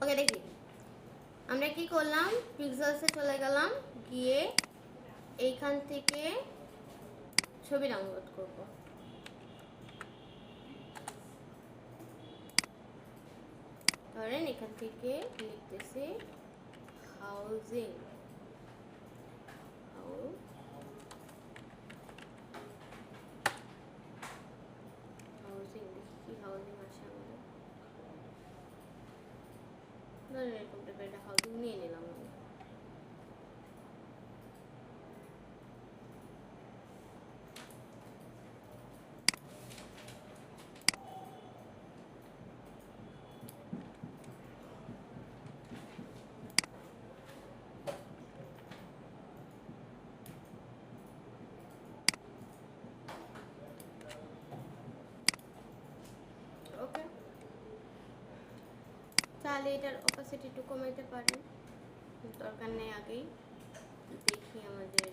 ওকে দেখি আমরা কি করলাম, পিক্সেলসে চলে গেলাম, গিয়ে এইখান থেকে ছবি ডাউনলোড করব। ধরেন এখান থেকে লিখতেছি হাউজিং, হাউজিং দেখি কি হাউজিং আসে আমাদের। ধরেন এরকম টাইপের একটা হাউজিং নিয়ে নিলাম আমি। ওকে, তাহলে এটার অপাসিটি একটু কমাইতে পারেন, দরকার নেই। আগেই দেখি আমাদের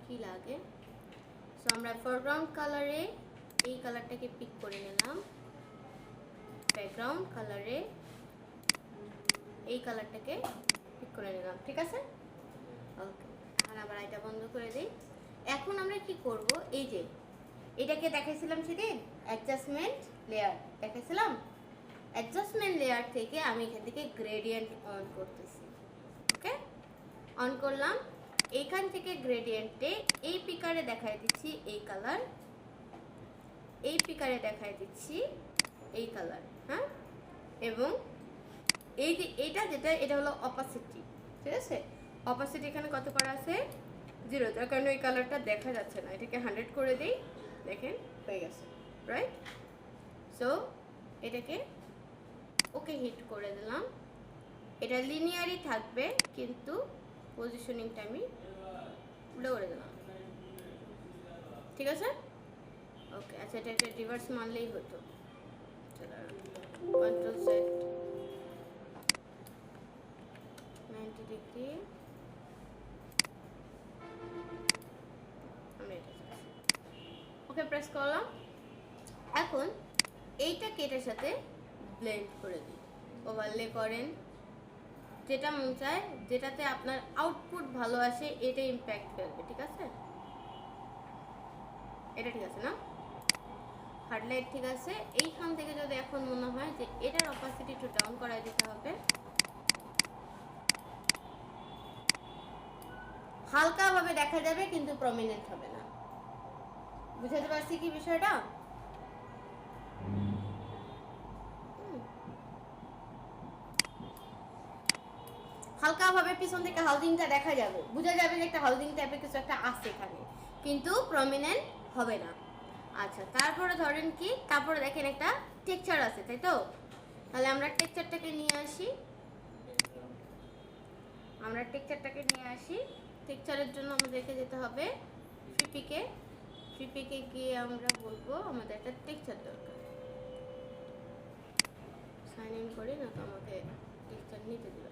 কি লাগে। সো আমরা ফরগ্রাউন্ড কালারে এই কালারটাকে পিক করে নিলাম, ব্যাকগ্রাউন্ড কালারে এই কালারটাকে পিক করে নিলাম, ঠিক আছে। ওকে, এখন আবার এটা বন্ধ করে দিই। এখন আমরা কি করব, এই যে এটাকে দেখাইছিলাম সেদিন অ্যাডজাস্টমেন্ট লেয়ার দেখাইছিলাম, অ্যাডজাস্টমেন্ট লেয়ার থেকে আমি এখান থেকে গ্রেডিয়েন্ট অন করতেছি। ওকে, অন করলাম। এইখান থেকে গ্রেডিয়েন্টে এই পিকারে দেখাই দিচ্ছি এই কালার, এই পিকারে দেখাই দিচ্ছি এই কালার, হ্যাঁ। এবং এই যে এটা যেটা, এটা হলো অপাসিটি, ঠিক আছে। অপাসিটি এখানে কত করা আছে, 0, তার কারণে এই কালারটা দেখা যাচ্ছে না। এটাকে 100 করে দিই, দেখেন হয়ে গেছে, রাইট। সো এটাকে ওকে হিট করে দিলাম। এটা লিনিয়ারই থাকবে, কিন্তু পজিশনিংটা আমি উল্টো করে দিলাম, ঠিক আছে। ওকে, আচ্ছা এটা রিভার্স মারলেই হতো। কন্ট্রোল সেট 90 ডিগ্রি, আমি এটা ওকে প্রেস করলাম। এখন এইটাকে এটার সাথে ব্লেন্ড করে দিই, ওভারলে করেন, যেটা মন চায়, যেটাতে আপনার আউটপুট ভালো আসে এটা ইম্প্যাক্ট ফেলবে, ঠিক আছে। এটা ঠিক আছে না, হার্ডলাইট ঠিক আছে। এইখান থেকে যদি এখন মনে হয় যে এটার অপাসিটি একটু ডাউন করাই দিতে হবে, হালকাভাবে দেখা যাবে কিন্তু প্রমিনেন্ট হবে না। বুঝাতে পারছি কি বিষয়টা? হালকাভাবে পিছন থেকে হাউজিংটা দেখা যাবে, বোঝা যাবে যে একটা হাউজিং টাইপের কিছু একটা আছে এখানে, কিন্তু প্রমিনেন্ট হবে না। আচ্ছা, তারপরে ধরেন কি, তারপরে দেখেন একটা টেক্সচার আছে, তাই তো। তাহলে আমরা টেক্সচারটাকে নিয়ে আসি, টেক্সচারের জন্য আমাদেরকে যেতে হবে ফ্রিপিকে গিয়ে আমরা বলবো আমাদের একটা টেক্সচার দরকার। সাইন ইন করি না তো আমাকে টেক্সচার নিতে দিবে না।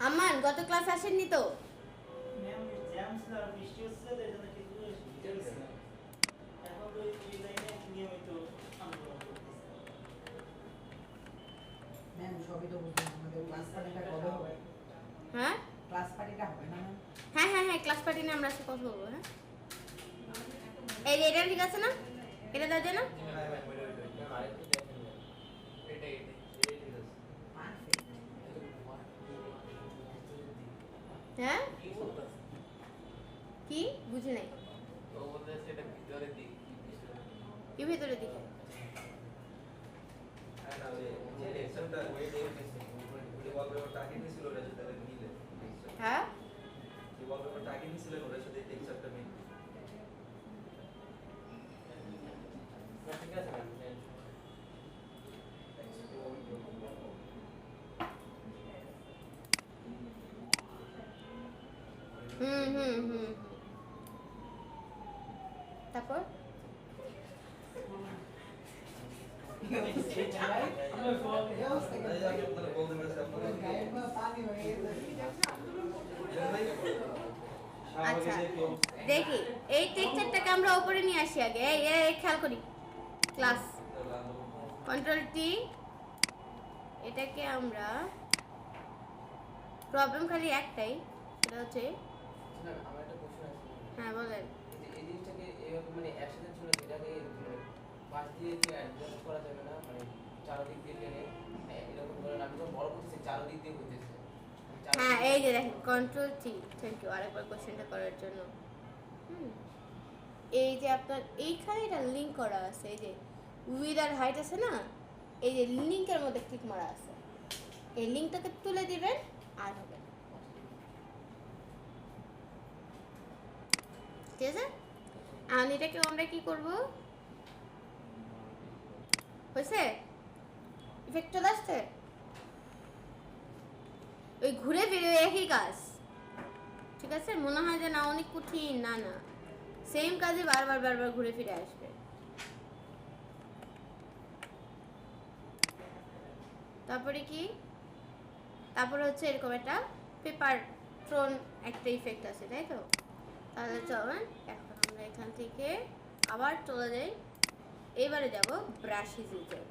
আমান গত ক্লাস আসেননি তো? হ্যাঁ ক্লাস পার্টিটা হবে না? হ্যাঁ ক্লাস পার্টি নিয়ে আমরা কথা বলবো। হ্যাঁ, এই এটা ঠিক আছে না, এটা দেওয়া যায় না? হ্যাঁ কি বুঝি নাই, কি ভিতরে দিকে? হ্যাঁ হুম তারপর আচ্ছা দেখি এই টেক্সচারটাকে আমরা উপরে নিয়ে আসি আগে। এই খেয়াল করি ক্লাস কন্ট্রোল টি। এটাকে আমরা প্রবলেম খালি একটাই, সেটা হচ্ছে আমার একটা কোশ্চেন আছে। হ্যাঁ বলেন। এই জিনিসটাকে এরকম মানে একসাথে ছিল, এটাকে পাশ দিয়ে কি অ্যাডজাস্ট করা যাবে না, মানে চারদিক দিয়ে টেনে এরকম ধরেন আমি তো বড় করতেছি চারদিক দিয়ে হইতেছে। হ্যাঁ এই যে দেখেন কন্ট্রোল টি। থ্যাংক ইউ আরেকবার কোশ্চেনটা করার জন্য। এই যে আপনার এইখানে এটা লিঙ্ক করা আছে, এই যে উইথ আর হাইট আছে না, এই যে লিঙ্কের মধ্যে ক্লিক মারা আছে, এই লিঙ্কটাকে তুলে দিবেন আর হবে। ঠিক আছে, আর এটাকে আমরা কি করব, হয়েছে ইফেক্ট চলে আসছে, ওই ঘুরে ফিরে একই কাজ। ঠিক আছে, মনে হয় যে না অনেক কঠিন, না না সেম কাজে বারবার বারবার ঘুরে ফিরে আসবে। তারপরে কি, তারপরে হচ্ছে এরকম একটা পেপার ট্রোন একটা ইফেক্ট আছে, তাই তো? তাহলে চলেন এখন আমরা এখান থেকে আবার চলে যাই, এবারে যাব ব্রাশিস ইউজে।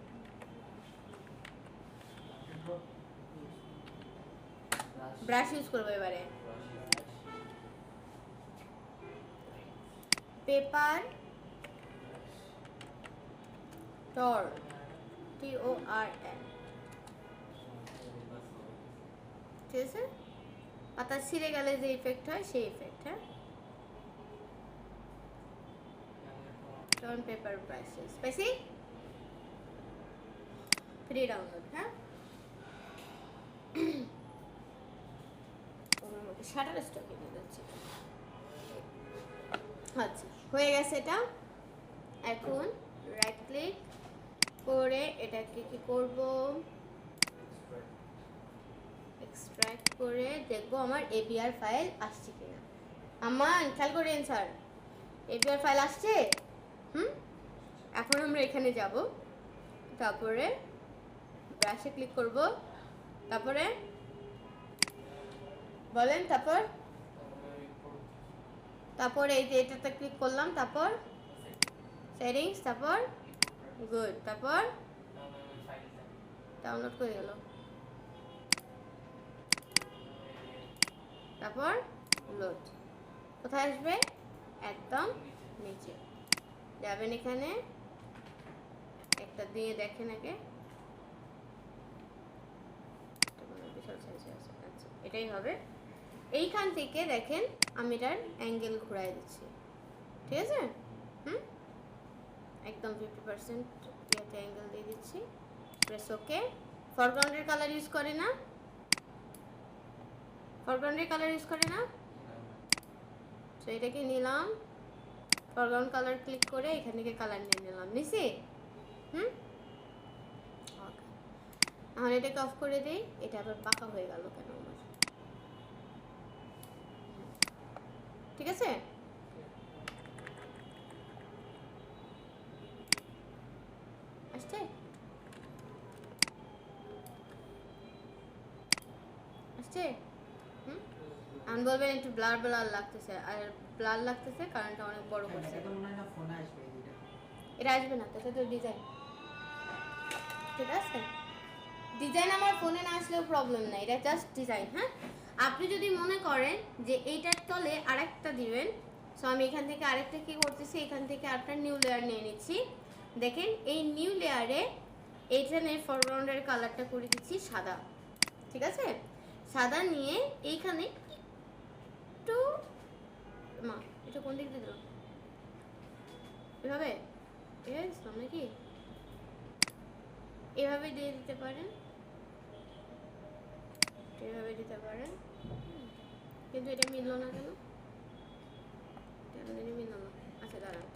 ব্রাশ ইউজ করবো এবারে। পেপার টর, TORN, ঠিক আছে? পাতা ছিঁড়ে গেলে যে ইফেক্ট হয় সেই ইফেক্ট। হ্যাঁ, টর্ন পেপার ব্রাশেস পাইছি, ফ্রি ডাউনলোড। হ্যাঁ, শাটার স্টকে নিয়ে যাচ্ছি। আচ্ছা হয়ে গেছে এটা। এখন রাইট ক্লিক করে এটাকে কি করব, এক্সট্রাক্ট করে দেখব আমার ABR ফাইল আসছে কিনা। আমার খেয়াল করেন স্যার, ABR ফাইল আসছে। এখন আমরা এখানে যাব, তারপরে ব্রাশে ক্লিক করব, তারপরে বলেন, তারপর এই যে এটাতে ক্লিক করলাম, তারপর সেটিংস, তারপর গুড, তারপর ডাউনলোড করে গেল, তারপর লোড। কোথায় আসবে, একদম নিচে যাবেন, এখানে একটা দিয়ে দেখেন আগে, বিশাল সাইজে আছে। আচ্ছা এটাই হবে। এইখান থেকে দেখেন আমি এটার অ্যাঙ্গেল ঘুরাই দিচ্ছি, ঠিক আছে? একদম 50% ইয়াতে অ্যাঙ্গেল দিয়ে দিচ্ছি, প্রেস ওকে। ফরগ্রাউন্ডের কালার ইউজ করে না, ফরগ্রাউন্ডের কালার ইউজ করে না, তো এটাকে নিলাম, ফরগ্রাউন্ড কালার ক্লিক করে এখান থেকে কালার নিয়ে নিলাম, নিছি। এখন এটাকে অফ করে দিই। এটা আবার পাকা হয়ে গেল কেন আমার, ঠিক আছে? আসছে আসছে। আমি বলবেন একটু ব্লার ব্লার লাগতেছে, আর ব্লার লাগতেছে কারণটা অনেক বড় করছে। এটা আসবে না, এটা তো ডিজাইন, ঠিক আছে? ডিজাইন আমার ফোনে না আসলেও প্রবলেম নাই, এটা জাস্ট ডিজাইন। হ্যাঁ, আপনি যদি মনে করেন যে এইটার তলে আরেকটা দিবেন, সো আমি এখান থেকে আরেকটা কি করতেছি, এখান থেকে আরেকটা নিউ লেয়ার নিয়ে নিচ্ছি। দেখেন এই নিউ লেয়ারে এইখানে ফরগ্রাউন্ডের কালারটা করে দিচ্ছি সাদা, ঠিক আছে? সাদা নিয়ে এইখানে একটু মা, এটা কোন দিক দিয়ে দিলাম, এভাবে নাকি এভাবে দিয়ে দিতে পারেন, এভাবে দিতে পারেন, কিন্তু এটা মিললো না কেন, মিললো না। আচ্ছা দাঁড়ান,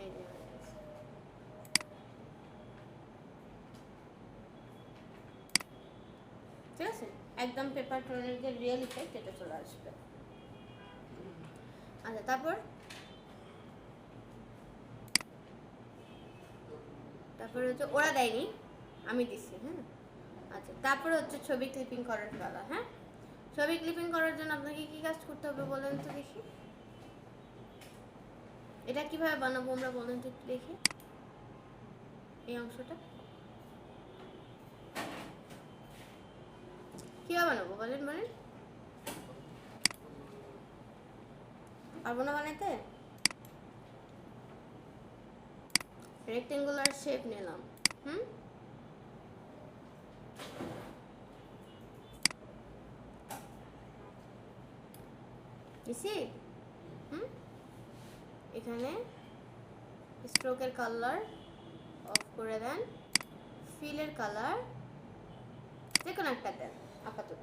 এই যে ঠিক আছে। একদম পেপার টোনের যে রিয়েল ইফেক্ট এটা চলে আসবে। আচ্ছা, তারপরে হচ্ছে ওরা দেয়নি, আমি দিচ্ছি। হ্যাঁ, আচ্ছা, তারপরে হচ্ছে ছবি ক্লিপিং করার পালা। হ্যাঁ, ছবি ক্লিপিং করার জন্য আপনাকে কি কাজ করতে হবে বলেন তো দেখি। এটা কিভাবে বানাবো আমরা বলেন তো একটু দেখি। এই অংশটা কিভাবে বানাবো বলেন বলেন। পারবো না বানাইতে? রেক্টেঙ্গুলার শেপ নিলাম। দিছি। এখানে স্ট্রোকের কালার অফ করে দেন, ফিলের কালার যে কোনো একটা দেন আপাতত।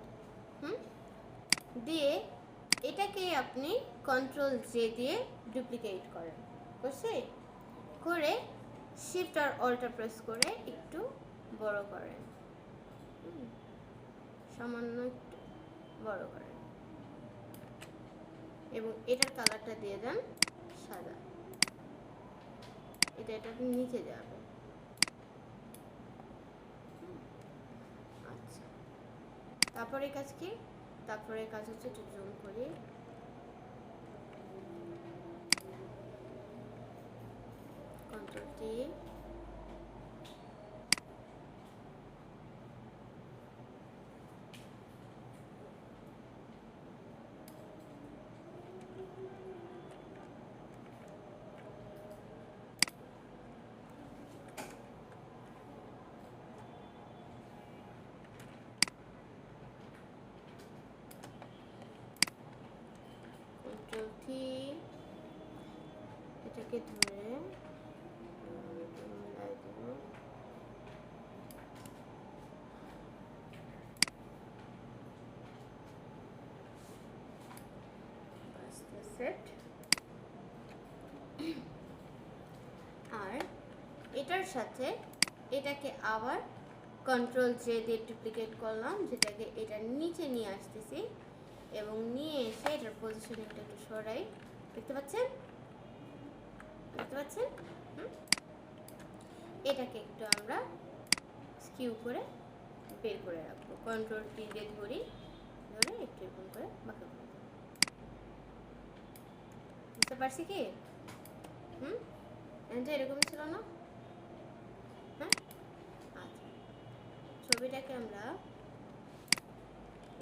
দিয়ে এটাকে আপনি কন্ট্রোল জে দিয়ে ডুপ্লিকেট করেন। করে শিফট আর অল্টার প্রেস করে একটু বড় করেন, সামান্য একটু বড় করেন, এবং এটার কালারটা দিয়ে দেন সাদা। এটা নিচে যাবে। আচ্ছা, তারপরে কাজ কি? তারপরে কাজ হচ্ছে একটু জুম করি। কন্ট্রোল টি, কন্ট্রোল টি, এটাকে ধরে মিলাই দেব। সেট। আর এটার সাথে এটাকে আবার কন্ট্রোল জে দিয়ে ডুপ্লিকেট করলাম, যেটাকে এটা নিচে নিয়ে আসতেছি এবং নিয়ে এসে এটার পজিশনিংটা একটু সরাই। দেখতে পাচ্ছেন? এটাকে একটু আমরা স্কিউ করে বের করে রাখবো। কন্ট্রোল টি দিয়ে ধরে একটু এরকম করে বাঁকা করে দেবো। বুঝতে পারছি কি? এটা এরকমই ছিল না? হ্যাঁ, আচ্ছা, ছবিটাকে আমরা,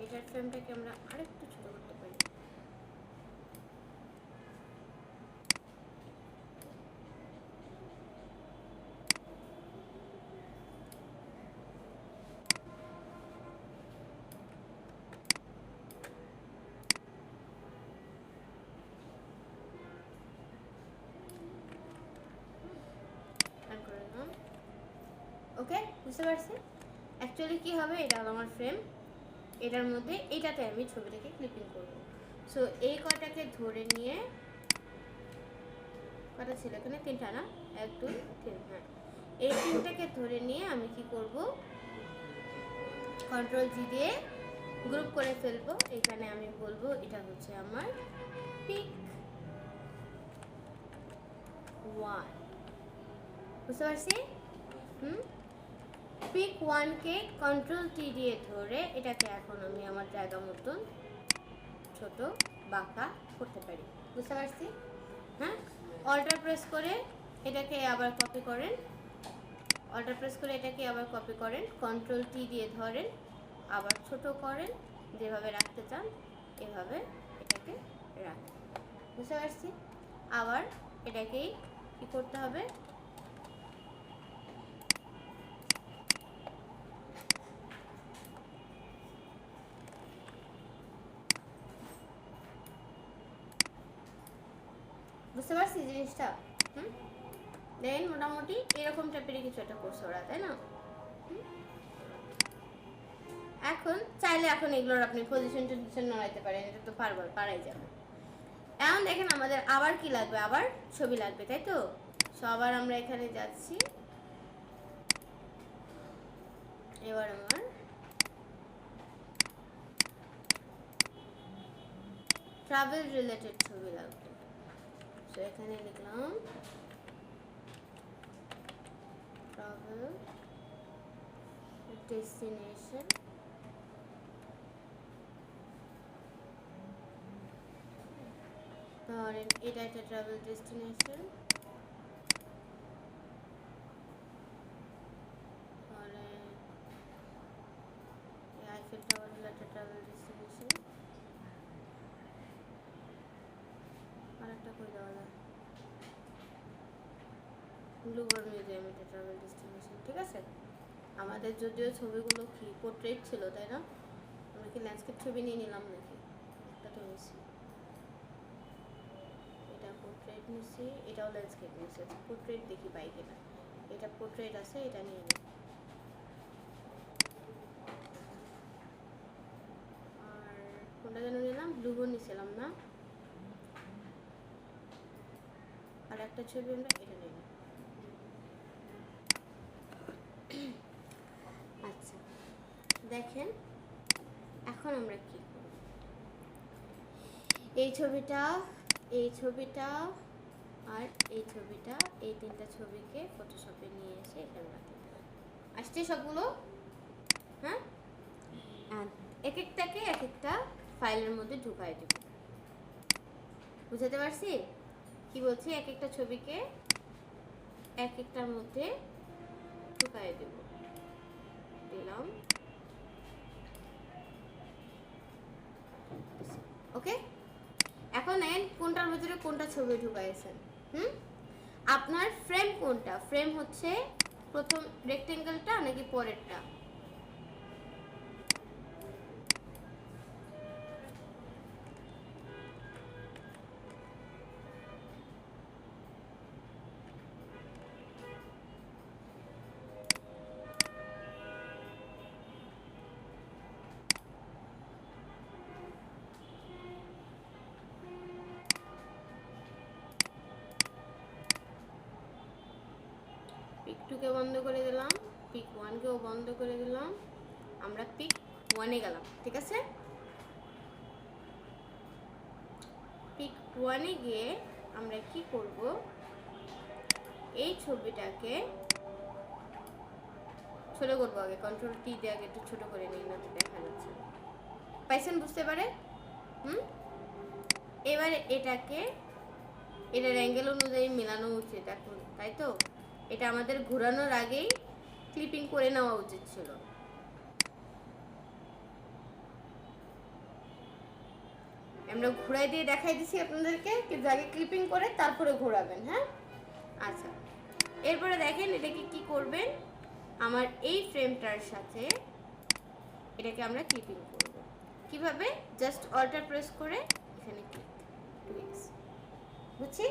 এটার ফ্রেমটাকে আমরা আরেকটু ছোট করতে পারি। ওকে, বুঝতে পারছি। অ্যাকচুয়ালি কি হবে, এটা আমার ফ্রেম, এটার মধ্যে এটাতে আমি ছবিটাকে ক্লিপিং করব। সো এই কটাকে ধরে নিয়ে, কটা ছিল এখানে? 3টা না? 1 2 3। হ্যাঁ, এই 3টাকে ধরে নিয়ে আমি কি করব, কন্ট্রোল জি দিয়ে গ্রুপ করে ফেলবো। এখানে আমি বলবো এটা হচ্ছে আমার পিক 1। বুঝতে পারছি? পিক 1কে কন্ট্রোল টি দিয়ে ধরে এটাকে এখন আমি আমার জায়গা মতন ছোট বাঁকা করতে পারি। বুঝতে পারছি? হ্যাঁ, অল্টার প্রেস করে এটাকে আবার কপি করেন, কন্ট্রোল টি দিয়ে ধরেন, আবার ছোট করেন, যেভাবে রাখতে চান এভাবে এটাকে রাখেন। বুঝতে পারছি? আবার এটাকেই কি করতে হবে, বুঝতে পারছি জিনিসটা? দেন মোটামুটি এরকম টাইপের কিছু একটা করছে ওরা, তাই না? এখন চাইলে এখন এগুলোর আপনি পজিশন নড়াইতে পারেন, এটা তো পারাই যাবে। এখন দেখেন আমাদের আবার কি লাগবে, আবার ছবি লাগবে, তাই তো? সো আবার আমরা এখানে যাচ্ছি। এবার আমার ট্রাভেল রিলেটেড ছবি লাগবে। তো এখানে লিখলাম ট্রাভেল ডেস্টিনেশন, ধরেন এটা একটা ট্রাভেল ডেস্টিনেশন, ধরেন আইফেল টাওয়ার হলো একটা ট্রাভেল ডেস্টিনেশন, আর একটা কই দেওয়া যায়, লুভার মিউজিয়াম এটা ট্রাভেল ডেস্টিনেশন। ঠিক আছে, আমাদের যদিও ছবিগুলো কি পোর্ট্রেট ছিল তাই না, আমরা কি ল্যান্ডস্কেপ ছবি নিয়ে নিলাম নাকি, একটা তো নিয়েছি, এটা পোর্ট্রেট নিয়েছি, এটাও ল্যান্ডস্কেপ নিয়েছি। পোর্ট্রেট দেখি পাই কিনা, এটা পোর্ট্রেট আছে, এটা নিয়ে নিই। আর কোনটা যেন নিলাম, ব্লুবো নিয়েছিলাম না, আর একটা ছবি আমরা এটা নিই। আচ্ছা দেখেন এখন আমরা কি করব, এই ছবিটা, এই ছবিটা আর এই ছবিটা, এই তিনটা ছবিকে ফটোশপে নিয়ে এসে এখানে রাখতে হবে। আসছে সবগুলো, হ্যাঁ, আর এক একটাকে এক একটা ফাইলের মধ্যে ঢুকাই দেব। বুঝাতে পারছি কি বলছি, এক একটা ছবিকে এক একটার মধ্যে ঢুকাই দেব, দিলাম। ওকে, এখন দেখেন কোনটার ভিতরে কোনটা ছবি ঢুকাইছেন। আপনার ফ্রেম কোনটা, ফ্রেম হচ্ছে প্রথম রেক্টেঙ্গেলটা নাকি পরেরটা? পিক 2 কে বন্ধ করে দিলাম, পিক 1 কেও বন্ধ করে দিলাম, আমরা পিক 1 এ গেলাম। ঠিক আছে, পিক 1 এ গিয়ে আমরা কি করব, এই ছবিটাকে ছোট করবো। আগে কন্ট্রোল টি দিয়ে আগে একটু ছোট করে নিই, না তো দেখা যাচ্ছে। পাইছেন বুঝতে পারে? এবারে এটাকে এটার অ্যাঙ্গেল অনুযায়ী মেলানো উচিত এখন, তাই তো? এটা আমাদের ঘোরানোর আগেই ক্লিপিং করে নেওয়া উচিত ছিল। আমরা ঘোরাই দিয়ে দেখাই দিছি আপনাদেরকে, কিন্তু আগে ক্লিপিং করে তারপরে ঘোরাবেন। হ্যাঁ, আচ্ছা, এরপরে দেখেন এটাকে কি করবেন, আমার এই ফ্রেমটার সাথে এটাকে আমরা ক্লিপিং করব। কিভাবে? জাস্ট অল্টার প্রেস করে এখানে ক্লিক, বুঝছি?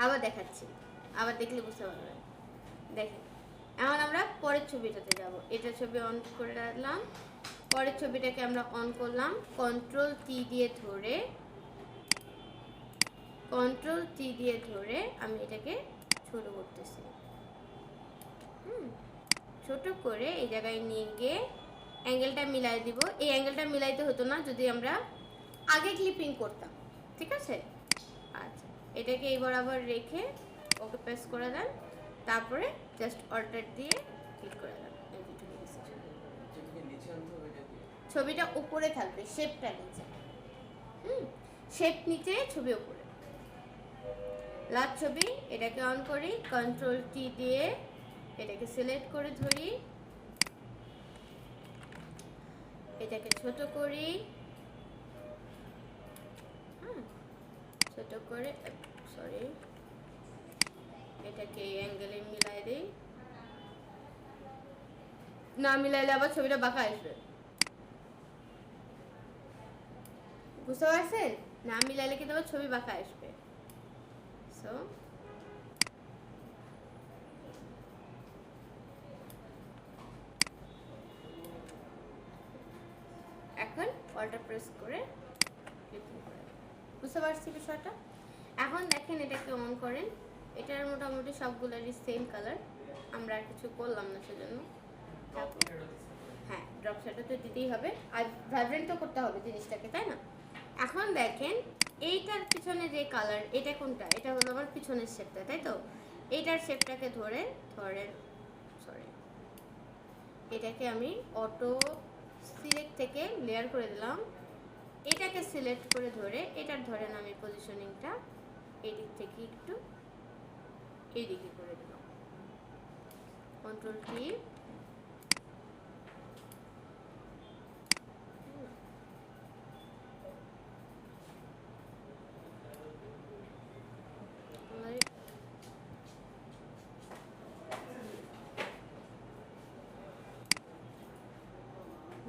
আবার দেখাচ্ছি, আবার দেখলে বুঝতে পারবেন। দেখেন এখন আমরা পরের ছবিটাতে যাব। এটা ছবি অন করে রাখলাম, পরের ছবিটাকে আমরা অন করলাম, কন্ট্রোল টি দিয়ে ধরে, কন্ট্রোল টি দিয়ে ধরে আমি এটাকে ছোট করতেছি। ছোট করে এই জায়গায় নিয়ে গিয়ে অ্যাঙ্গেলটা মিলাই দিব। এই অ্যাঙ্গেলটা মিলাইতে হতো না যদি আমরা আগে ক্লিপিং করতাম। ঠিক আছে, আচ্ছা, এটাকে এই বরাবর রেখে ওকে প্রেস করে দেন, তারপরে জাস্ট অল্টার দিয়ে ক্লিক করে দেন। ছবিটা উপরে থাকবে, শেপটা নিচে। শেপ নিচে, ছবি উপরে। লাস্ট ছবি, এটাকে অন করি, কন্ট্রোল টি দিয়ে এটাকে সিলেক্ট করে ধরি, এটাকে ছোট করি, ছোট করে, সরি, এটাকে অ্যাঙ্গেলে মিলাই দেই, না মিলাইলে আবার ছবিটা বাঁকা আসবে। বুঝতে পারছেন? না মিলাইলে কিন্তু আবার ছবি বাঁকা আসবে। সো এখন অল্টার প্রেস করে বুঝতে পারছি বিষয়টা। এখন দেখেন এটাকে অন করেন, এটার মোটামুটি সবগুলোরই সেম কালার, আমরা আর কিছু করলাম না সেজন্য। হ্যাঁ, ড্রপ শ্যাডো তো দিতেই হবে, আর ভাইব্রেন্ট তো করতে হবে জিনিসটাকে, তাই না? এখন দেখেন এইটার পিছনে যে কালার, এটা কোনটা, এটা হলো আমার পিছনের শেপটা, তাই তো? এইটার শেপটাকে ধরেন, সরি, এটাকে আমি অটো সিলেক্ট থেকে লেয়ার করে দিলাম। এটাকে সিলেক্ট করে ধরে এটার ধরেন আমি পজিশনিংটা এদিক থেকে একটু এইদিকে করে দিলাম, কন্ট্রোল কি,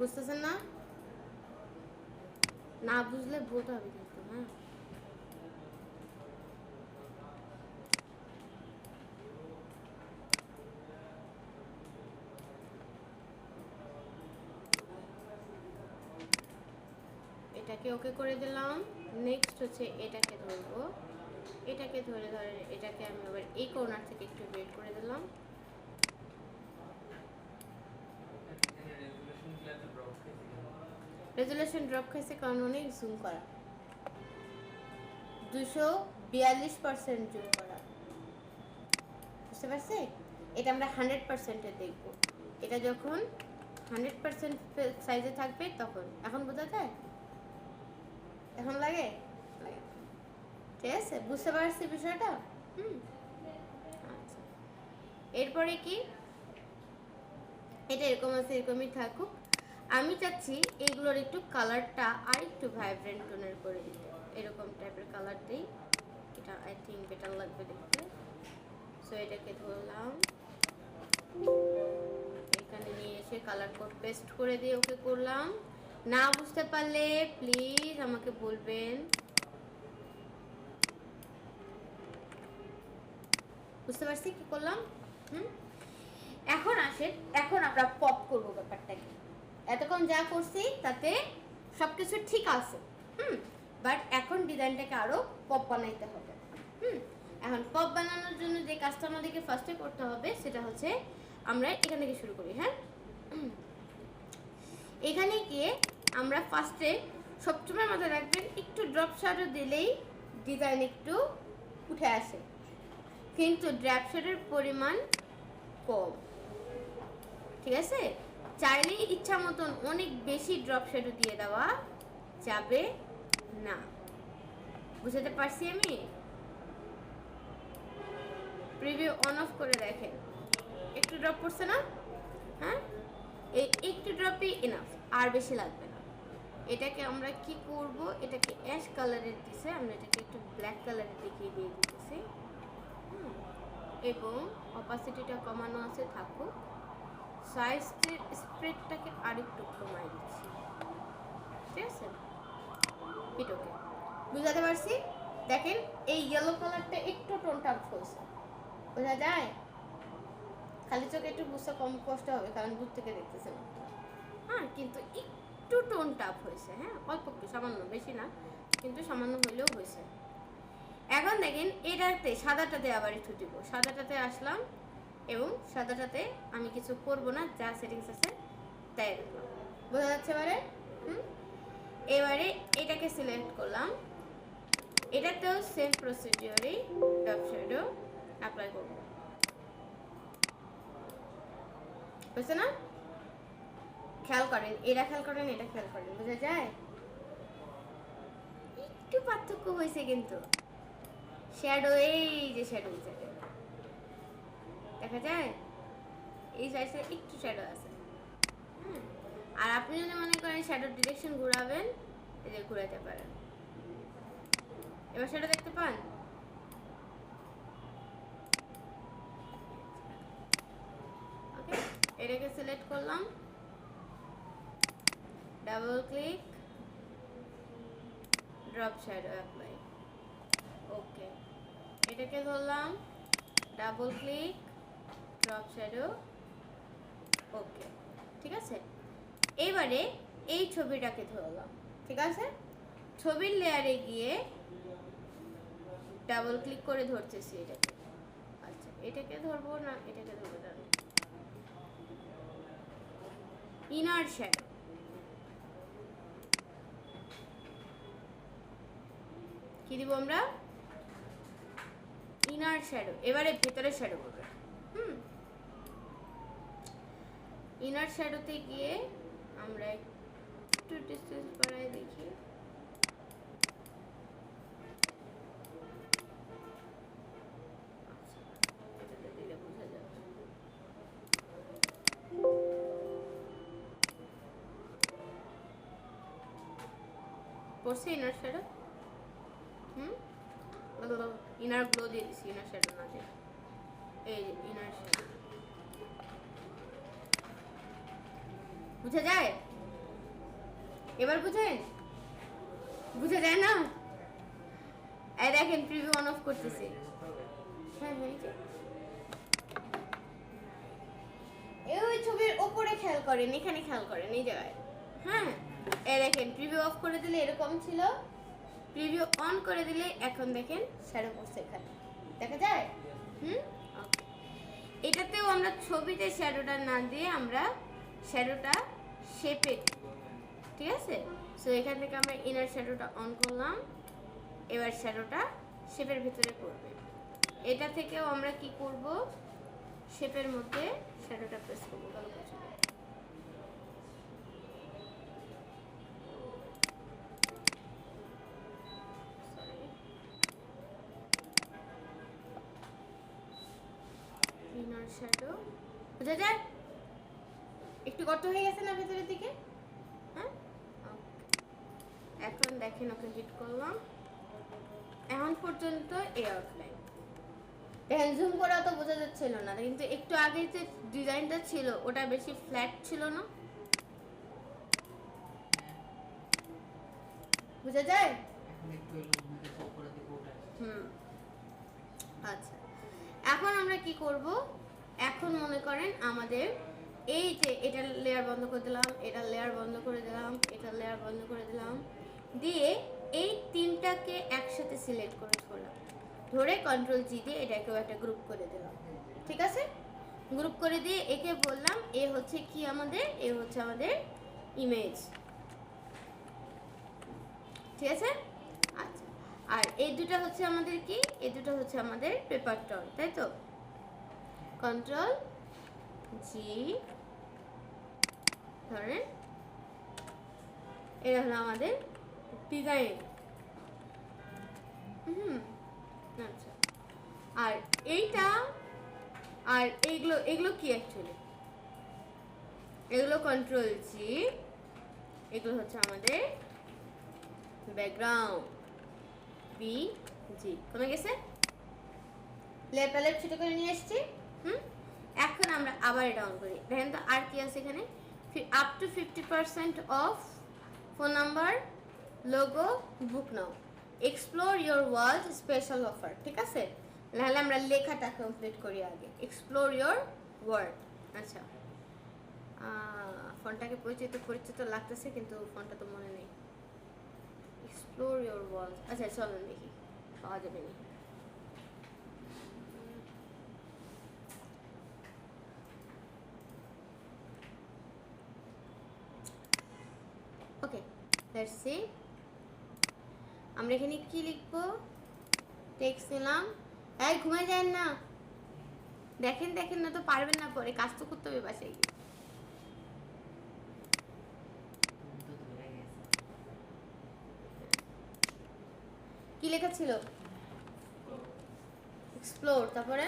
বুঝতেছেন না? না বুঝলে বলতে হবে কিন্তু, হ্যাঁ। এটাকে ওকে করে দিলাম। নেক্সট হচ্ছে এটাকে ধরবো, এটাকে ধরে এটাকে আমি আবার এই কর্নার থেকে একটু বের করে দিলাম। রেজুলেশন ড্রপ খাইছে কারণ অনেক জুম করা, 242% জুম করা, বুঝতে পারছি? এটা আমরা 100%-এ দেখব। এটা যখন 100% সাইজে থাকবে তখন। এখন বোঝা যায়? এখন লাগে? ঠিক আছে, বুঝতে পারছি বিষয়টা? আচ্ছা, এরপরে কি, এটা এরকম আছে, এরকমই থাকুক। আমি চাচ্ছি এইগুলোর একটু কালারটা আর একটু ভাইব্রেন্ট টোনের করে দিতে, এরকম টাইপের কালার দিই, এটা আই থিঙ্ক বেটার লাগবে দেখতে। সো এটাকে ধরলাম, এখানে নিয়ে এসে কালার কোড পেস্ট করে দিয়ে ওকে করলাম। না বুঝতে পারলে প্লিজ আমাকে বলবেন। বুঝতে পারছি কি করলাম? এখন আসেন, এখন আমরা পপ করবো ব্যাপারটাকে। এতক্ষণ যা করছি তাতে সবকিছু ঠিক আছে, বাট এখন ডিজাইনটাকে আরো পপ বানাইতে হবে। এখন পপ বানানোর জন্য যে কাজটা আমাদেরকে ফার্স্টে করতে হবে সেটা হচ্ছে আমরা এখান থেকে শুরু করি। হ্যাঁ, এখানে গিয়ে আমরা ফার্স্টে সবসময় মাথায় রাখবেন একটু ড্রপ শ্যাডো দিলেই ডিজাইন একটু উঠে আসে, কিন্তু ড্রপ শ্যাডোর পরিমাণ কম, ঠিক আছে? চাইলেই ইচ্ছা মতন অনেক বেশি ড্রপ শ্যাডো দিয়ে দেওয়া যাবে না। বুঝতে পারছি আমি? প্রিভিউ অন অফ করে দেখেন, একটু ড্রপ করছে না? হ্যাঁ, এই একটু ড্রপই এনাফ, আর বেশি লাগবে না। এটাকে আমরা কি করব, এটাকে অ্যাশ কালারের দিছে, আমরা এটাকে একটু ব্ল্যাক কালারের দেখিয়ে দিয়ে দিতেছি, এবং অপাসিটিটা কমানো আছে থাকুক, সাইজ স্প্রেডটাকে আরেকটু কমাই দিচ্ছি, ঠিক আছে? এটাকে বুঝাতে পারছি? দেখেন এই ইয়েলো কালারটা একটু টোনটা হয়েছে, বোঝা যায়? খালি চোখে একটু বুঝতে কম কষ্ট হবে কারণ দূর থেকে দেখতেছে না, হ্যাঁ, কিন্তু একটু টোন টাফ হয়েছে, হ্যাঁ, অল্প একটু, সামান্য, বেশি না, কিন্তু সামান্য হইলেও হয়েছে। এখন দেখেন এটাতে সাদাটাতে আবার একটু দিব, সাদাটাতে আসলাম এবং সাদাটাতে আমি কিছু করব না, যা সেটিংস আছে তাই রাখলাম। বোঝা যাচ্ছে এবারে? এবারে এটাকে সিলেক্ট করলাম, এটাতেও সেম প্রসিডিওরই ড্রপ শ্যাডো অ্যাপ্লাই করব, বুঝছে না? খেয়াল করেন, এটা খেয়াল করেন, এটা খেয়াল করেন, বোঝা যায়? একটু পার্থক্য হয়েছে কিন্তু শ্যাডো, এই যে শ্যাডো দেখা যায়, এই সাইডে একটু শ্যাডো আছে। আর আপনি যদি মনে করেন শ্যাডোর ডিরেকশন ঘোরাবেন, এই যে ঘোরাতে পারেন। এবার শ্যাডো দেখতে পান? ওকে, এটাকে সিলেক্ট করলাম, double click, drop shadow apply, okay, এটাকে ধরলাম, double click, drop shadow, okay, ঠিক আছে? এবারে এই ছবিটাকে ধরলাম, ঠিক আছে? ছবির লেয়ারে গিয়ে ডাবল ক্লিক করে ধরতেছি এটাকে। আচ্ছা, এটাকে ধরবো না, এটাকে ধরবো না, ইনার শ্যাডো, দিব আমরা? Inner shadow. এবারে ভেতরে শ্যাডো করবে। ইনার শ্যাডোতে গিয়ে আমরা একটু ডিসটেন্স বাড়াই দেখি। এটাতে দিলে বোঝা যাবে। পড়ছে ইনার শ্যাডো? ইনার গ্লো দিয়ে দিছি, ইনার শ্যাডো না দিয়ে। এই যে ইনার শ্যাডো বুঝা যায়? এবার বুঝেন? বুঝা যায় না? এই দেখেন প্রিভিউ অন অফ করতেছি। হ্যাঁ হ্যাঁ, এই ওই ছবির উপরে খেয়াল করেন, এখানে খেয়াল করেন, এই জায়গায়। হ্যাঁ, এই দেখেন প্রিভিউ অফ করে দিলে এরকম ছিল, প্রিভিউ অন করে দিলে এখন দেখেন শ্যাডো পড়ছে এখানে, দেখা যায়? এটাতেও আমরা ছবিতে শ্যাডোটা না দিয়ে আমরা শ্যাডোটা শেপে, ঠিক আছে? সো এখান থেকে আমরা ইনার শ্যাডোটা অন করলাম, এবার শ্যাডোটা শেপের ভিতরে পড়বে। এটা থেকেও আমরা কি করব, শেপের মধ্যে শ্যাডোটা প্রেস করব। ভালো করে ইনার শ্যাডো বুঝা যায়? একটু গর্ত হয়ে গেছে না ভেতরের দিকে? হ্যাঁ, এখন দেখেন ওকে হিট করলাম। এখন পর্যন্ত এই আউটলাইন দেখেন, জুম করা তো বোঝা যাচ্ছিল না, কিন্তু একটু আগে যে ডিজাইনটা ছিল ওটা বেশি ফ্ল্যাট ছিল না, বুঝা যায়? আচ্ছা, এখন আমরা কি করব, এখন মনে করেন আমাদের এই যে এটা লেয়ার বন্ধ করে দিলাম, এটা লেয়ার বন্ধ করে দিলাম, এটা লেয়ার বন্ধ করে দিলাম, দিয়ে এই তিনটাকে একসাথে সিলেক্ট করে ধরলাম, ধরে কন্ট্রোল জি দিয়ে এটাকেও একটা গ্রুপ করে দিলাম, ঠিক আছে? গ্রুপ করে দিয়ে একে বললাম এ হচ্ছে কি আমাদের, এ হচ্ছে আমাদের ইমেজ, ঠিক আছে? আচ্ছা, আর এই দুটো হচ্ছে আমাদের কি, এই দুটো হচ্ছে আমাদের পেপার টোন, তাই তো? কন্ট্রোল জি ধরেন, এটা হলো আমাদের ডিজাইন। আচ্ছা, আর এইটা আর এইগুলো, এগুলো কি অ্যাকচুয়ালি? এগুলো কন্ট্রোল জি, এগুলো হচ্ছে আমাদের ব্যাকগ্রাউন্ড, বি জি কমে গেছে, লেয়ার প্যালেট ছোট করে নিয়ে এসেছি। এখন আমরা আবার এটা অন করি, দেখেন তো আর কি আছে এখানে, up to 50% of, phone number, logo, book now, explore your world, special offer, ঠিক আছে? নাহলে আমরা লেখাটা কমপ্লিট করি আগে, এক্সপ্লোর ইয়োর ওয়ার্ল্ড। আচ্ছা, ফোনটাকে পরিচিত লাগতেছে, কিন্তু ফোনটা তো মনে নেই। এক্সপ্লোর ইয়োর ওয়ার্ল্ড, আচ্ছা চলুন দেখি পাওয়া যাবে না। ওকে, লেটস সি আমরা এখানে কি লিখবো, টেক্সট নিলাম। এই ঘুমাই যান না, দেখেন দেখেন না তো পারবেন না, পরে কাজ তো করতে হবে বাসায় গিয়ে। কি লেখা ছিল? এক্সপ্লোর, তারপরে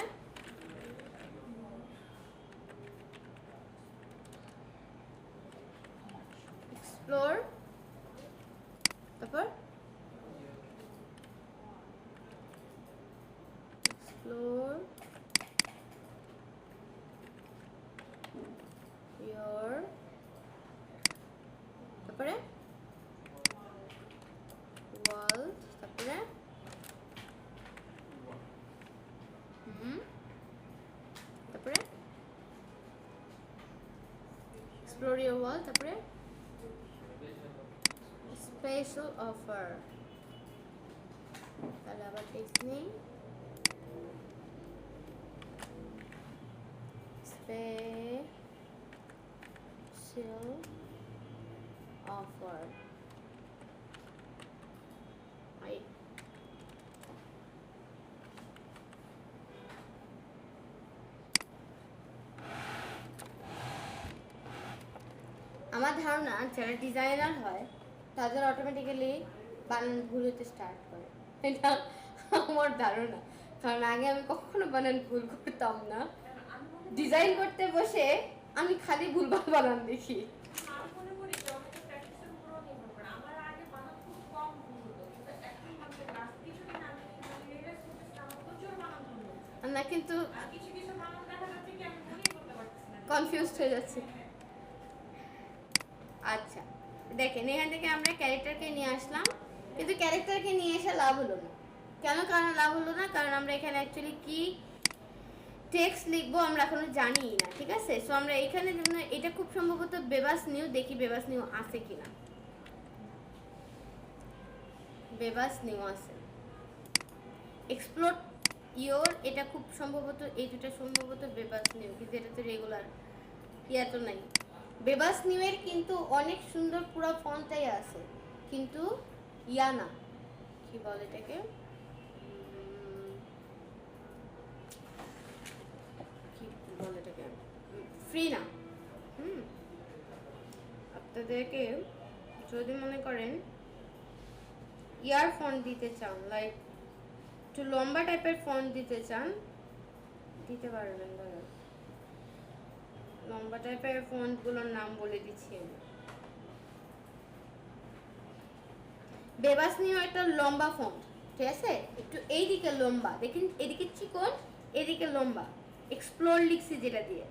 এক্সপ্লোর, তারপর এক্সপ্লোর ইয়োর, তারপরে ওয়ার্ল্ড, তারপরে তারপরে এক্সপ্লোর ইয়োর ওয়ার্ল্ড, তারপরে স্পেশাল অফার। তাহলে আবার টেক্সট নেই, স্পেশাল অফার, ধারণা যারা ডিজাইনার হয় তাদের অটোমেটিক্যালি বানান ভুল হতে স্টার্ট করে, এটা আমার ধারণা। কারণ আগে আমি কখনো বানান ভুল করতাম না, ডিজাইন করতে বসে আমি খালি ভুলভাল বানান দেখি। না কিন্তু কনফিউজড হয়ে যাচ্ছে। আচ্ছা দেখেন, এখান থেকে আমরা ক্যারেক্টারকে নিয়ে আসলাম, কিন্তু ক্যারেক্টারকে নিয়ে এসে লাভ হলো না। কেন কারণ লাভ হলো না? কারণ আমরা এখানে অ্যাকচুয়ালি কি টেক্সট লিখবো আমরা এখনো জানি না, ঠিক আছে? সো আমরা এখানে জন্য এটা খুব সম্ভবত বেবাস নিউ, দেখি বেবাস নিউ আছে কিনা। বেবাস নিউ আছে, এক্সপ্লোর ইয়োর, এটা খুব সম্ভবত, এই দুটা সম্ভবত বেবাস নিউ, কিন্তু এটা তো রেগুলার ইয়া তো নাই। বেবাস নিউ এর কিন্তু অনেক সুন্দর পুরো ফন্টটাই আছে, কিন্তু ইয়া না, কি বলে এটাকে, কি বলে এটাকে, ফ্রি না। আপনাদেরকে যদি মনে করেন ইয়ার ফন্ট দিতে চান, লাইক একটু লম্বা টাইপের ফন্ট দিতে চান, দিতে পারবেন। দাদা লম্বা টাইপের ফন্টগুলোর নাম বলে দিচ্ছি আমি। বেবাস নিউ একটা লম্বা ফন্ট, ঠিক আছে? একটু এইদিকে লম্বা, দেখেন এদিকে চিকন, এদিকে লম্বা। এক্সপ্লোর লিখছি যেটা দিয়ে।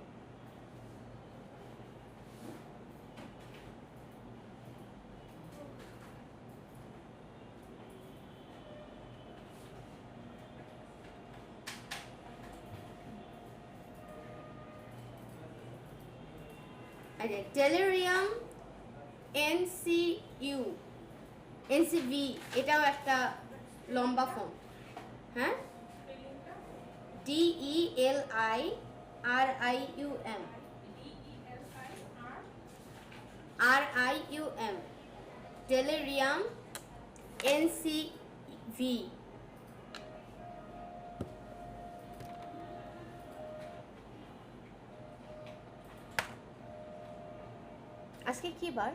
আচ্ছা, টেলেরিয়াম এনসিভি, এটাও একটা লম্বা ফন্ট। হ্যাঁ, DELIRIUM, টেলেরিয়াম এনসিভি। আজকে কি বার?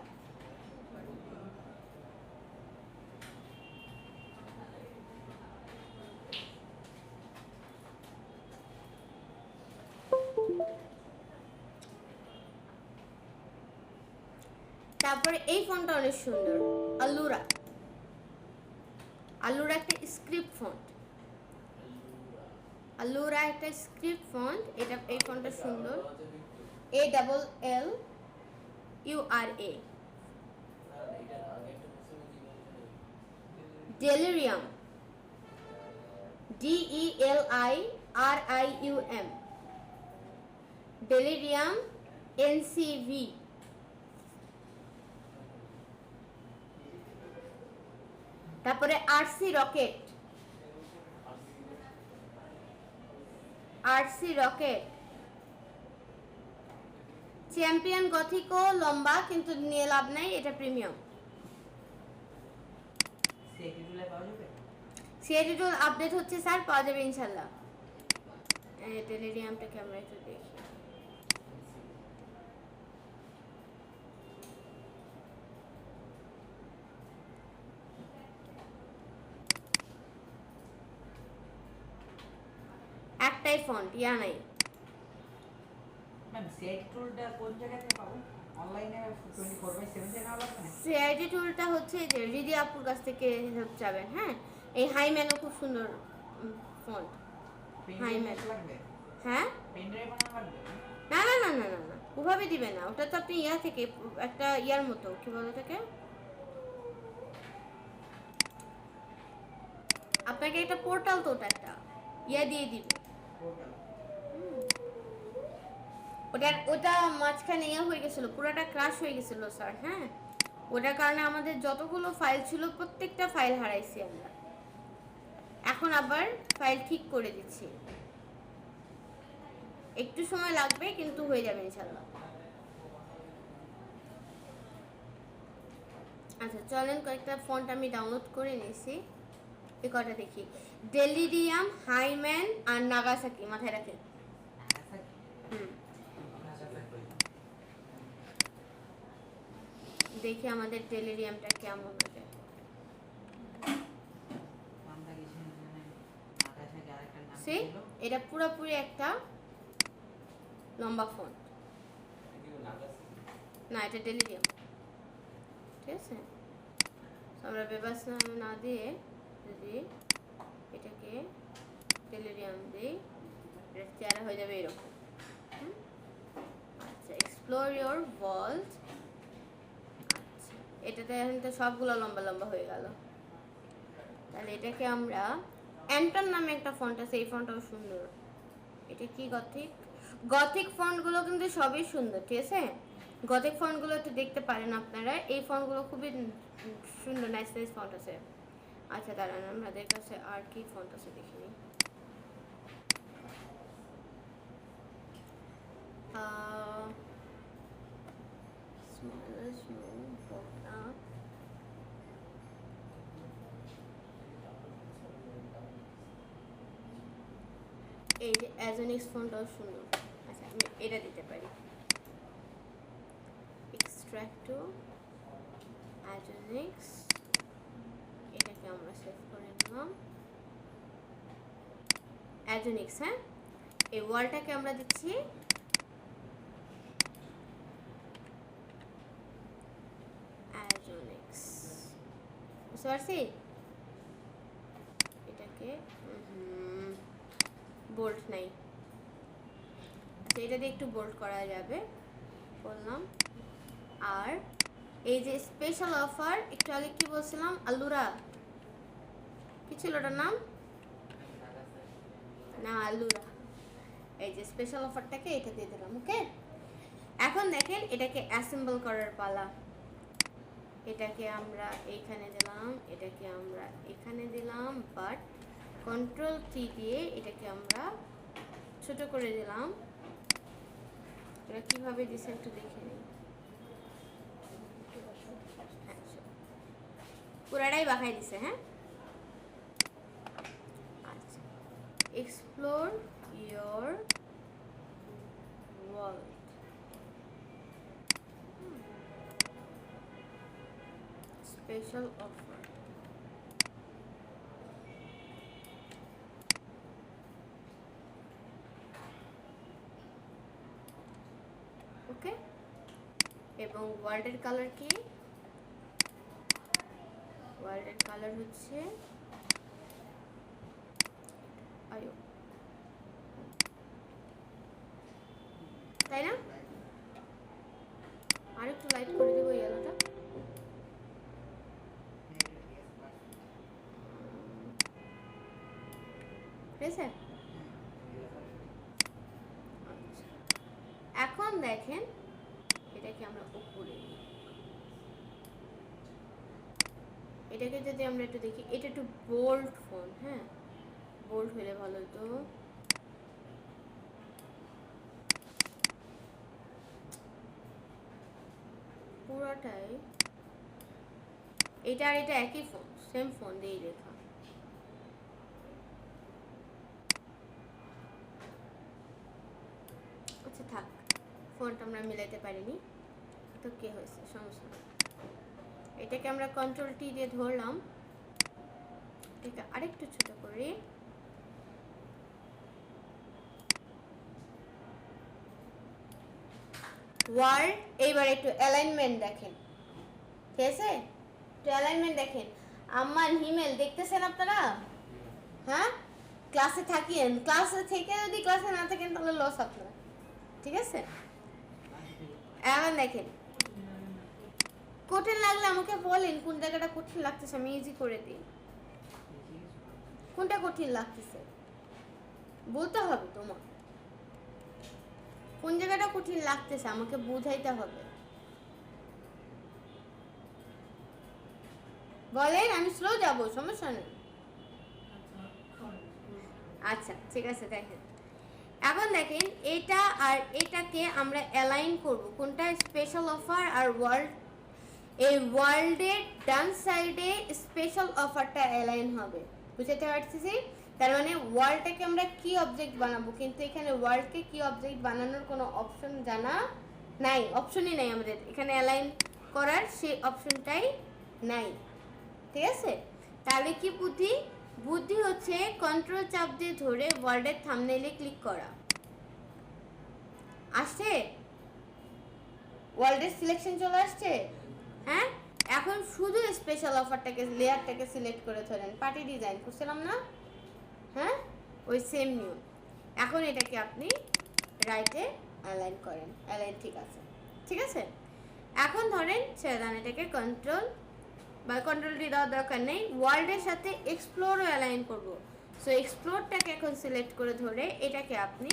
তারপরে এই ফন্টটা অনেক সুন্দর, আলুরা। আলুরা একটা স্ক্রিপ্ট ফন্ট, আলুরা একটা স্ক্রিপ্ট ফন্ট। এটা এই ফন্টটা সুন্দর, ALLURA। Delirium, DELIRIUM, delirium এনসিভি। তারপরে আরসি রকেট, চ্যাম্পিয়ন গথিকও লম্বা, কিন্তু নিয়ে লাভ নাই, এটা প্রিমিয়াম। সিআইটি টুল আপডেট হচ্ছে স্যার, পাওয়া যাবে ইনশাল্লাহ। টেলেরিয়ামটাকে আমরা একটু দেখি। একটাই ফন্ট, ইয়া নাই। ম্যাম সিআইটি টুলটা কোন জায়গাতে পাবো? অনলাইনে 24/7 তে নাও লাগবে না? সিআইটি টুলটা হচ্ছে যে রিদি আপুর কাছ থেকে হেল্প চাবেন। হ্যাঁ, এই হাইম্যানও খুব সুন্দর ফন্ট। হাইম্যান লাগবে? হ্যাঁ, পেন ড্রাইভ বানানো লাগবে? না না না না না না, ওভাবে দিবে না। ওটা তো আপনি ইয়া থেকে একটা ইয়ার মতো, কি বলে ওটাকে, আপনাকে একটা পোর্টাল, তো ওটা একটা ইয়া দিয়ে দিবে। ওটা মাঝখানে ইয়া হয়ে গেছিল, পুরোটা ক্রাশ হয়ে গেছিল স্যার। হ্যাঁ, ওটার কারণে আমাদের যতগুলো ফাইল ছিল প্রত্যেকটা ফাইল হারাইছি আমরা। এখন আবার ফাইল ঠিক করে দিচ্ছি, একটু সময় লাগবে কিন্তু হয়ে যাবে ইনশাআল্লাহ। আচ্ছা চলেন, কয়েকটা ফন্ট আমি ডাউনলোড করে নিয়েছি, এই কটা দেখি। ডেলিরিয়াম, হাইম্যান আর নাগাসাকি, মাথায় রাখেন। দেখি আমাদের টেলিরিয়ামটা কেমন হবে। নামটা কিছু মানে মাথায় থাকে আরেকটা নাম সে ছিল। এটা পুরোপুরি একটা লম্বা ফোন না, এটা টেলিরিয়াম, ঠিক আছে। তো আমরা বেবাস নাম না দিয়ে যদি এটাকে টেলিরিয়াম দিই, এটা চেহারা হয়ে যাবে এরকম। আচ্ছা, এক্সপ্লোর ইয়োর ওয়ার্ল্ড। আচ্ছা, এটাতে এখন তো সবগুলো লম্বা লম্বা হয়ে গেল। তাহলে এটাকে আমরা অ্যান্টন নামে একটা ফন্ট আছে, এই ফন্টটাও সুন্দর। এটা কি গথিক? গথিক ফন্টগুলো কিন্তু সবই সুন্দর, ঠিক আছে। গথিক ফন্টগুলো একটু দেখতে পারেন আপনারা, এই ফন্টগুলো খুবই সুন্দর, নাইস নাইস ফন্ট আছে। আচ্ছা দাঁড়ান, আমাদের কাছে আর কি ফন্ট আছে দেখিনি। এই যে অ্যাজনিক্স ফন্টটাও সুন্দর। আচ্ছা, আমি এটা দিতে পারি, এক্সট্রাক্টো অ্যাজনিক্স। এটাকে আমরা সেভ করে নিলাম, অ্যাজনিক্স। হ্যাঁ, এই ওয়ালটাকে আমরা দিচ্ছি অ্যাজনিক্স, বুঝতে পারছি। এটাকে বোল্ট নাই, আচ্ছা এটা দিয়ে একটু বোল্ট করা যাবে, বললাম। আর এই যে স্পেশাল অফার, একটু আগে কি বলছিলাম, আলুরা কি ছিল ওটার নাম? না, আলুরা। এই যে স্পেশাল অফারটাকে এটা দিয়ে দিলাম, ওকে। এখন দেখেন এটাকে অ্যাসেম্বল করার পালা। এটাকে আমরা এইখানে দিলাম, এটাকে আমরা এখানে দিলাম, বাট কন্ট্রোল টি দিয়ে এটাকে আমরা ছোট করে দিলাম। এটা কিভাবে দিছে একটু দেখে নিই। পুরাটাই বাঁকাই দিছে, হ্যাঁ। আচ্ছা, explore your world. Special offer, okay. এবং ওয়ার্ল্ডের কালার কি? ওয়ার্ল্ডের কালার হচ্ছে আয়ো, তাই না? আর একটু লাইট করে দেবো ইয়েলোটা। ঠিক আছে। আচ্ছা, এখন দেখেন এটাকে আমরা উপরে, এটাকে যদি আমরা একটু দেখি, এটা একটু বোল্ড ফোন, হ্যাঁ, বোল্ড হলে ভালো হতো। পুরাটাই এটা আর এটা একই ফোন, সেম ফোন দিয়েই লেখা। আচ্ছা থাক, ফোনটা আমরা মিলাইতে পারিনি তো কি হয়েছে, সমস্যা নেই। এটাকে আমরা কন্ট্রোল টি দিয়ে ধরলাম, এটাকে আরেকটু ছোট করি, ওয়ার্ড। এইবার একটু অ্যালাইনমেন্ট দেখেন, ঠিক আছে, একটু অ্যালাইনমেন্ট দেখেন। আম্মান হিমেল দেখতেছেন আপনারা? হ্যাঁ, ক্লাসে থাকিয়েন, ক্লাসে থেকে যদি ক্লাসে না থাকেন তাহলে লস আপনারা, ঠিক আছে। এখন দেখেন, কঠিন লাগলে আমাকে বলেন কোন জায়গাটা কঠিন লাগতেছে, আমি ইজি করে দিই। কোনটা কঠিন লাগতেছে বলতে হবে তোমার, কোন জায়গাটা কঠিন লাগতেছে আমাকে বুঝাইতে হবে, বলেন, আমি স্লো যাব, সমস্যা নেই। আচ্ছা ঠিক আছে, দেখেন এখন দেখেন এটা আর এটাকে আমরা অ্যালাইন করব, কোনটা স্পেশাল অফার আর ওয়ার্ল্ড। এই ওয়ার্ল্ডের ডান সাইডে স্পেশাল অফারটা অ্যালাইন হবে, বুঝতে পারতেছি। তার মানে ওয়ার্ল্ডটাকে আমরা কি অবজেক্ট বানাবো, কিন্তু এখানে ওয়ার্ল্ডকে কি অবজেক্ট বানানোর কোনো অপশন জানা নাই, অপশনই নাই আমাদের এখানে অ্যালাইন করার সেই অপশনটাই নাই, ঠিক আছে? তাহলে কি বুদ্ধি? বুদ্ধি হচ্ছে কন্ট্রোল চাপ দিয়ে ধরে ওয়ার্ডের থাম্বনেইলে ক্লিক করা। আসছে? ওয়ার্ল্ডের সিলেকশন চলে আসছে, হ্যাঁ? এখন শুধু স্পেশাল অফারটাকে, লেয়ারটাকে সিলেক্ট করে ধরেন, পার্টি ডিজাইন করছিলাম না, হ্যাঁ? ওই সেম নিয়ম। এখন এটাকে আপনি রাইটে অ্যালাইন করেন, অ্যালাইন ঠিক আছে, ঠিক আছে? এখন ধরেন ছেড়ে দেন এটাকে, কন্ট্রোল বা কন্ট্রোল ডি দেওয়ার দরকার নেই, ওয়ার্ল্ডের সাথে এক্সপ্লোরও অ্যালাইন করব। সো এক্সপ্লোরটাকে এখন সিলেক্ট করে ধরে এটাকে আপনি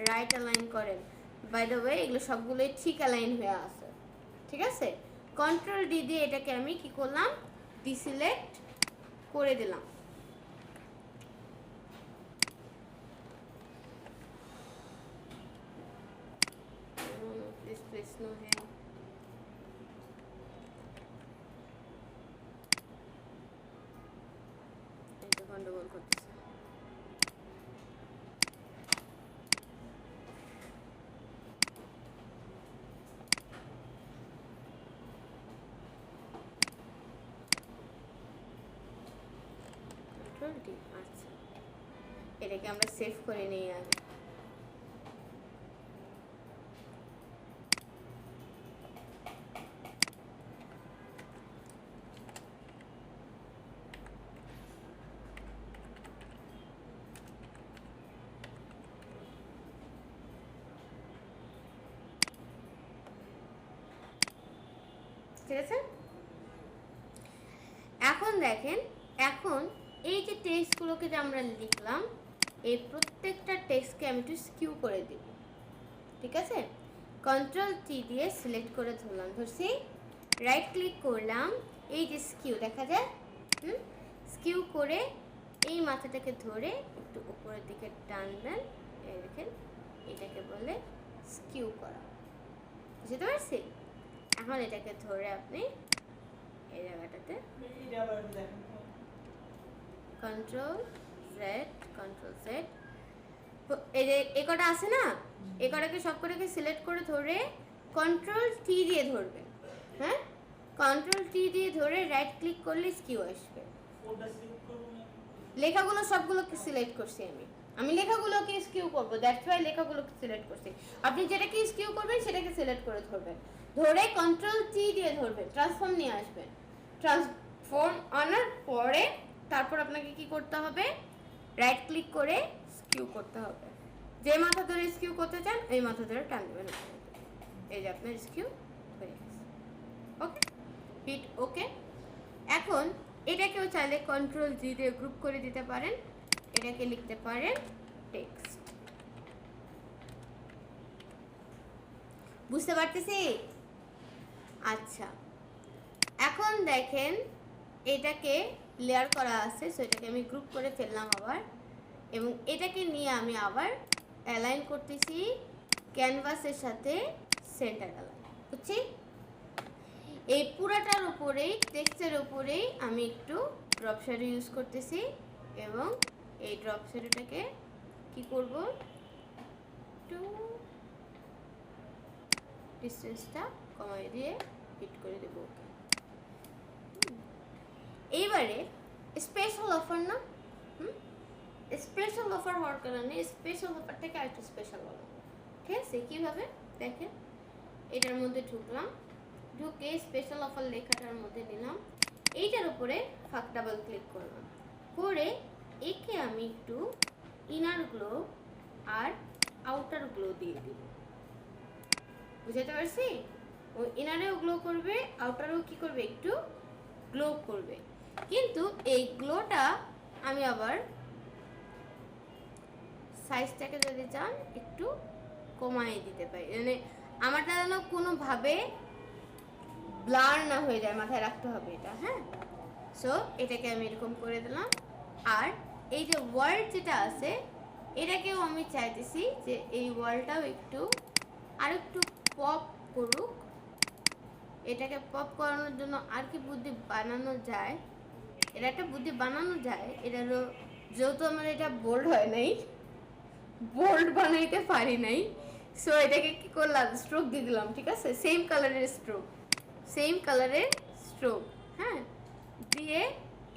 রাইট অ্যালাইন করেন। বাই দ্য ওয়ে এগুলো সবগুলোই ঠিক অ্যালাইন হয়ে আছে, ঠিক আছে? কন্ট্রোল ডি দিয়ে এটাকে আমি কি করলাম, ডিসিলেক্ট করে দিলাম। This no है, এটা গন্ডগোল করতেছে। কন্ট্রোল ডি, আচ্ছা এটাকে আমরা সেভ করে নিই আগে। ঠিক আছে? এখন দেখেন, এখন এই যে টেক্সটগুলোকে যে আমরা লিখলাম, এই প্রত্যেকটা টেক্সটকে আমি একটু স্কিউ করে দিব, ঠিক আছে? কন্ট্রোল টি দিয়ে সিলেক্ট করে ধরলাম, ধরছি, রাইট ক্লিক করলাম, এই যে স্কিউ দেখা যায়, স্কিউ করে এই মাথাটাকে ধরে একটু উপরের দিকে টানবেন, এই দেখেন, এটাকে বলে স্কিউ করা, বুঝতে পারছি? এখন এটাকে ধরে আপনি এই জায়গাটাতে কন্ট্রোল জেড, কন্ট্রোল জেড, এই যে এ কটা আছে না, এ কটাকে সব কটাকে সিলেক্ট করে ধরে কন্ট্রোল টি দিয়ে ধরবেন, হ্যাঁ? কন্ট্রোল টি দিয়ে ধরে রাইট ক্লিক করলে স্কিউ আসবে। লেখাগুলো সবগুলোকে সিলেক্ট করছি আমি লেখাগুলোকে স্কিউ করব, দ্যাটস ওয়াই লেখাগুলোকে সিলেক্ট করছি। আপনি যেটাকে স্কিউ করবেন সেটাকে সিলেক্ট করে ধরবেন, ধরে কন্ট্রোল টি দিয়ে ধরবেন, ট্রান্সফর্ম নিয়ে আসবেন, ট্রান্সফর্ম আনার পরে তারপর আপনাকে কি করতে হবে, রাইট ক্লিক করে স্কিউ করতে হবে। যে মাথা ধরে স্কিউ করতে চান এই মাথা ধরে টান দেবেন, এই যে আপনার স্কিউ হয়ে গেছে। ওকে, হিট ওকে। এখন এটাকেও চাইলে কন্ট্রোল জি দিয়ে গ্রুপ করে দিতে পারেন, এটাকে লিখতে পারেন টেক্সট। বুঝতে পারতেছি? আচ্ছা, এখন দেখেন এটাকে লেয়ার করা আছে, সো এটাকে আমি গ্রুপ করে ফেললাম আবার, এবং এটাকে নিয়ে আমি আবার অ্যালাইন করতেছি ক্যানভাসের সাথে সেন্টার অ্যালাইন, বুঝছি? এই পুরাটার উপরেই, টেক্সটের উপরেই আমি একটু ড্রপ শ্যাডো ইউজ করতেছি, এবং এই ড্রপ শ্যাডোটাকে কি করব, একটু ডিসটেন্সটা কমাই দিয়ে হিট করে দেবো। এইবারে স্পেশাল অফার না, স্পেশাল অফার হওয়ার কারণে স্পেশাল অফারটাকে আরেকটু স্পেশাল বানাবো, ঠিক আছে? কীভাবে দেখেন, এটার মধ্যে ঢুকলাম, ঢুকে স্পেশাল অফার লেখাটার মধ্যে নিলাম, এইটার উপরে ফাঁক ডাবল ক্লিক করলাম, করে একে আমি একটু ইনার গ্লো আর আউটার গ্লো দিয়ে দিব, বুঝতে পারছি? ও ইনারেও গ্লো করবে, আউটারেও কি করবে, একটু গ্লো করবে, কিন্তু এই গ্লোটা আমি আবার সাইজটাকে যদি চান একটু কমাই দিতে পারি, মানে আমারটা যেন কোনোভাবে ব্লার না হয়ে যায়, মাথায় রাখতে হবে এটা, হ্যাঁ? সো এটাকে আমি এরকম করে দিলাম। আর এই যে ওয়ার্ল্ড যেটা আছে এটাকেও আমি চাইতেছি যে এই ওয়ার্ল্ডটাও একটু আর একটু পপ করুক, এটাকে পপ করানোর জন্য আর কি বুদ্ধি বানানো যায়, এটা একটা বুদ্ধি বানানো যায়, এটা হলো যেহেতু আমার এটা বোল্ড হয় নাই, বোল্ড বানাইতে পারি নাই, সো এটাকে কি করলাম, স্ট্রোক দিয়ে দিলাম, ঠিক আছে? সেম কালারের স্ট্রোক, সেম কালারের স্ট্রোক, হ্যাঁ, দিয়ে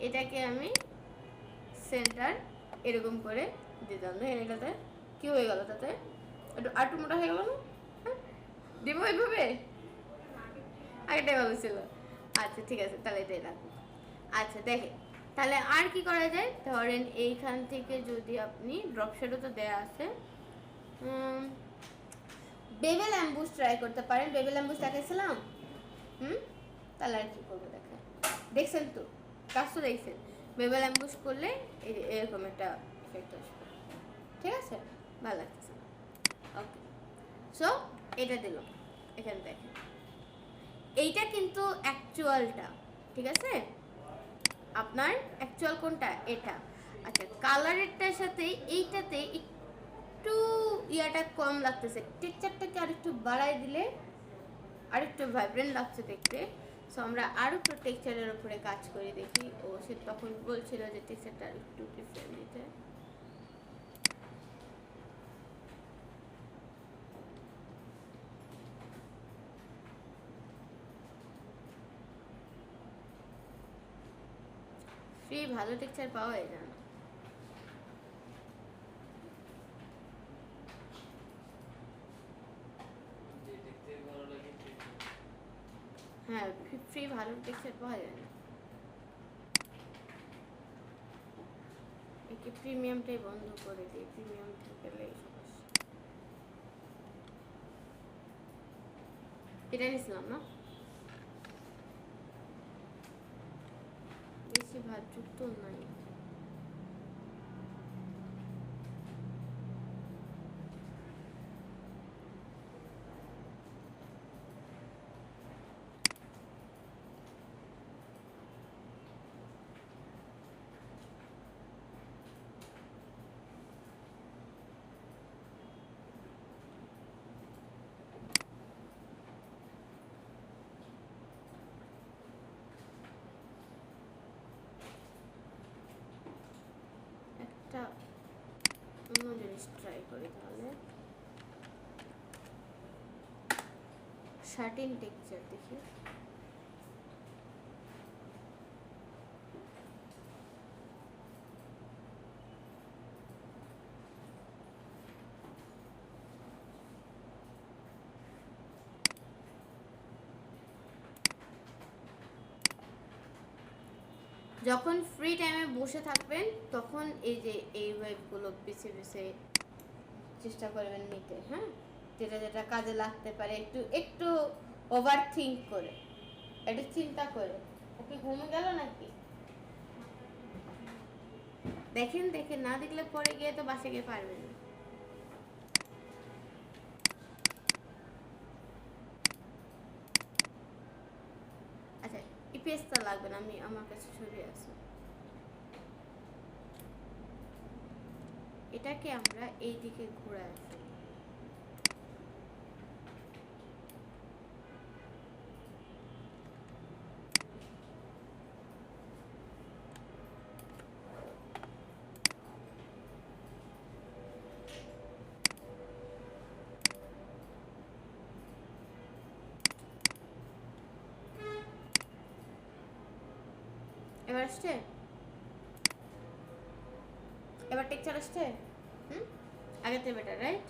এটাকে আমি সেন্টার এরকম করে দিতাম। দেখেন এটাতে কি হয়ে গেল, তাতে একটু আটু মোটা হয়ে গেল না? হ্যাঁ, দিব এইভাবে, আগেটাই ভালো ছিল। আচ্ছা ঠিক আছে, তাহলে এটাই রাখবো। আচ্ছা দেখে তাহলে আর কি করা যায়, ধরেন এইখান থেকে যদি আপনি ড্রপ শেডও তো দেয়া আছে, বেবেল অ্যাম্বুশ ট্রাই করতে পারেন। বেবেল অ্যাম্বুশ দেখাইছিলাম, তাহলে আর কি করবো দেখেন, দেখছেন তো, কাজ তো দেখছেন। বেবেল অ্যাম্বুশ করলে এরকম একটা এফেক্ট আসবে, ঠিক আছে, ভালো লাগছে। ওকে, সো এটা দিলাম, এখানে দেখেন এইটা কিন্তু অ্যাকচুয়ালটা, ঠিক আছে, আপনার অ্যাকচুয়াল কোনটা, এটা। আচ্ছা কালারেরটার সাথে এইটাতে একটু ইয়াটা কম লাগতেছে, টেক্সচারটাকে আর একটু বাড়াই দিলে আর একটু ভাইব্রেন্ট লাগছে দেখতে। সো আমরা আরও একটু টেক্সচারের উপরে কাজ করে দেখি। ও সে তখন বলছিল যে টেক্সচারটা আর একটু ডিফারেন্ট দিতে। ফ্রি ভালো টেক্সচার পাওয়া যায় না। হ্যাঁ, ফ্রি ভালো টেক্সচার পাওয়া যায় না। একে প্রিমিয়ামটাই বন্ধ করে দিই, প্রিমিয়াম থাকলে সমস্যা। এটা নিছিলাম না, বেশি ভাতযুক্ত নাই। একটা অন্য জিনিস ট্রাই করি তাহলে, শার্টিন টেক্সচার দেখি। যখন ফ্রি টাইমে বসে থাকবেন তখন এই যে এই ওয়েবগুলো পিছিয়ে পিছিয়ে চেষ্টা করবেন নিতে, হ্যাঁ, যেটা যেটা কাজে লাগতে পারে, একটু একটু ওভার থিঙ্ক করে, একটু চিন্তা করে। ওকে ঘুমে গেল নাকি দেখেন, দেখেন না দেখলে পরে গিয়ে তো বাসে গিয়ে পারবেন না। আচ্ছা ইপিএসটা লাগবে না, আমি আমার কাছে ছবি আছে। এটাকে আমরা এই দিকে ঘোরায় ফেলি। এবার আসছে, এবার টেক্সচার আসছে, আগের থেকে বেটার, রাইট?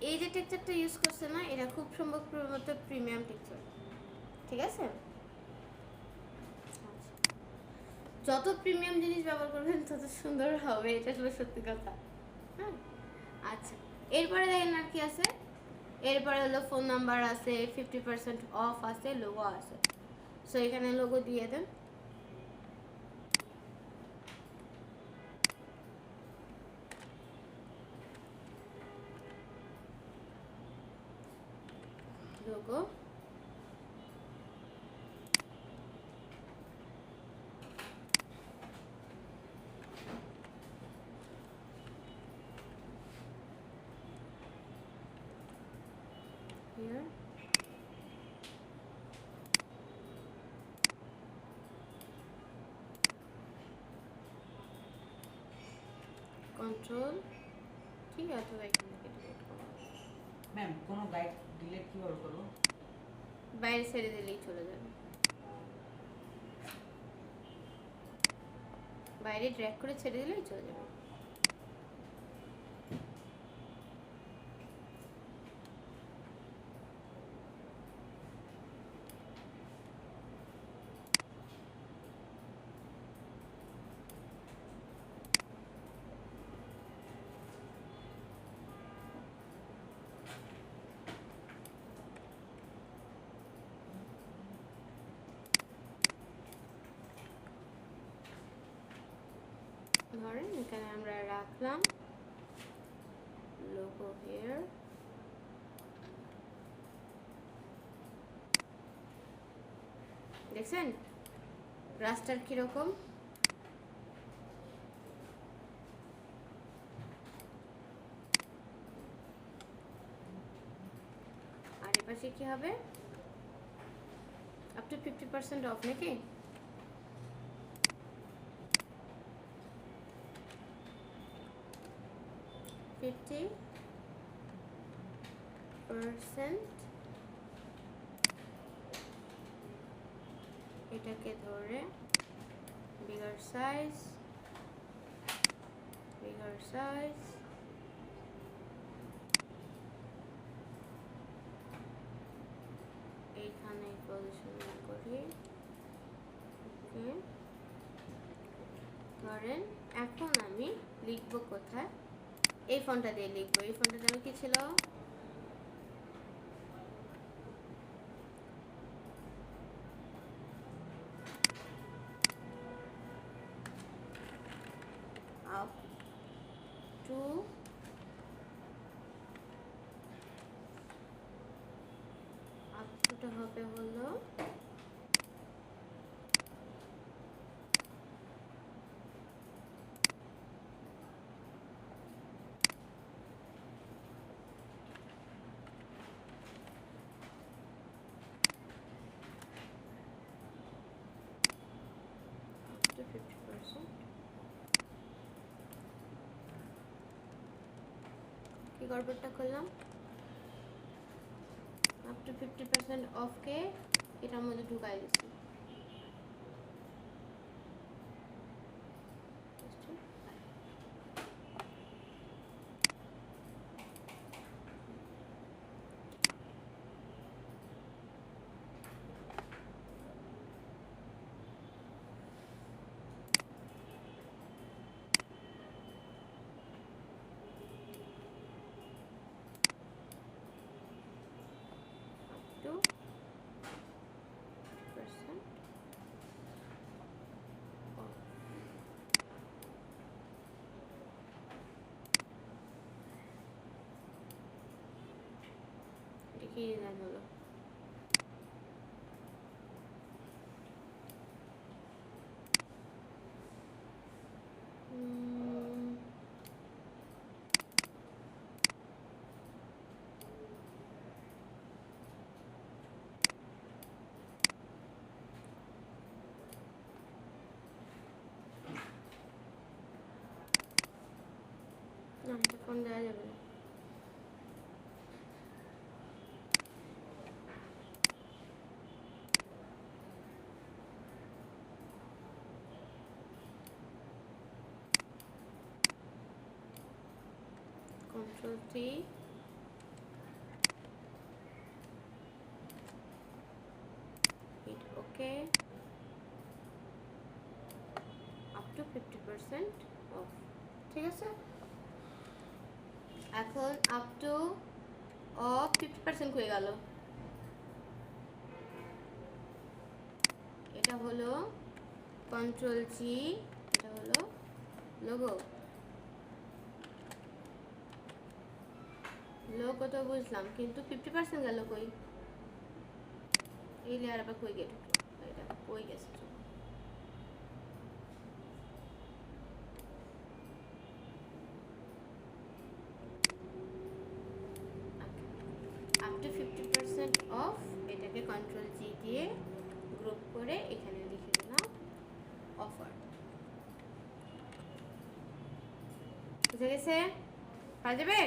এই যে টেক্সচারটা ইউজ করছে না, এটা খুব সম্ভবত প্রিমিয়াম টেক্সচার, ঠিক আছে। যত প্রিমিয়াম জিনিস ব্যবহার করবেন তত সুন্দর হবে, এটা হলো সত্যি কথা, হ্যাঁ। আচ্ছা এরপরে দেখেন আর কি আছে, এরপরে হলো ফোন নাম্বার আছে, 50% অফ আছে, লোগো আছে। সো এখানে লোগো দিয়ে দেন। লোগো here, control, ঠিক আছে, এখান থেকে ডিলিট করো। ম্যাম কোনো গাইড ডিলিট কিভাবে করবো? বাইরে ছেড়ে দিলেই চলে যাবে, বাইরে ড্র্যাগ করে ছেড়ে দিলেই চলে যাবে। ধরেন এখানে আমরা রাখলাম লোগো হেয়ার, দেখছেন রাস্টার কিরকম? আর এপাশে কি হবে? আপ টু 50% অফ নাকি? ফিফটি পার্সেন্ট, এটাকে ধরে বিগার সাইজ, বিগার সাইজ, এইখানে পজিশন করি। ওকে, ধরেন এখন আমি লিখবো কোথায়? এই ফন্টটা দিয়ে লিখবো। এই ফন্টটা যেন কি ছিল? আপ টু আপ টুটা হবে হলো up to 50%। কি গড়বড়টা করলাম? আপ টু 50% অফকে এটার মধ্যে ঢুকাই দিচ্ছি। Two percent off. এটা কি ডিজাইন হলো? না, এটা ফোন দেওয়া যাবে না। Control T, hit OK, up to 50% off। ঠিক আছে, এখন আপ টু অফ 50% হয়ে গেল। এটা হলো কন্ট্রোল জি, এটা হলো লোগো। লোগো তো বুঝলাম, কিন্তু 50% গেল কই? এই লেয়ার আবার কই গিয়ে ঢুকলো? এটা কই গেছে? আপ টু 50% অফ, এটাকে কন্ট্রোল জি দিয়ে গ্রুপ করে এখানে লিখে দিলাম অফার। বুঝে গেছে? পাওয়া যাবে?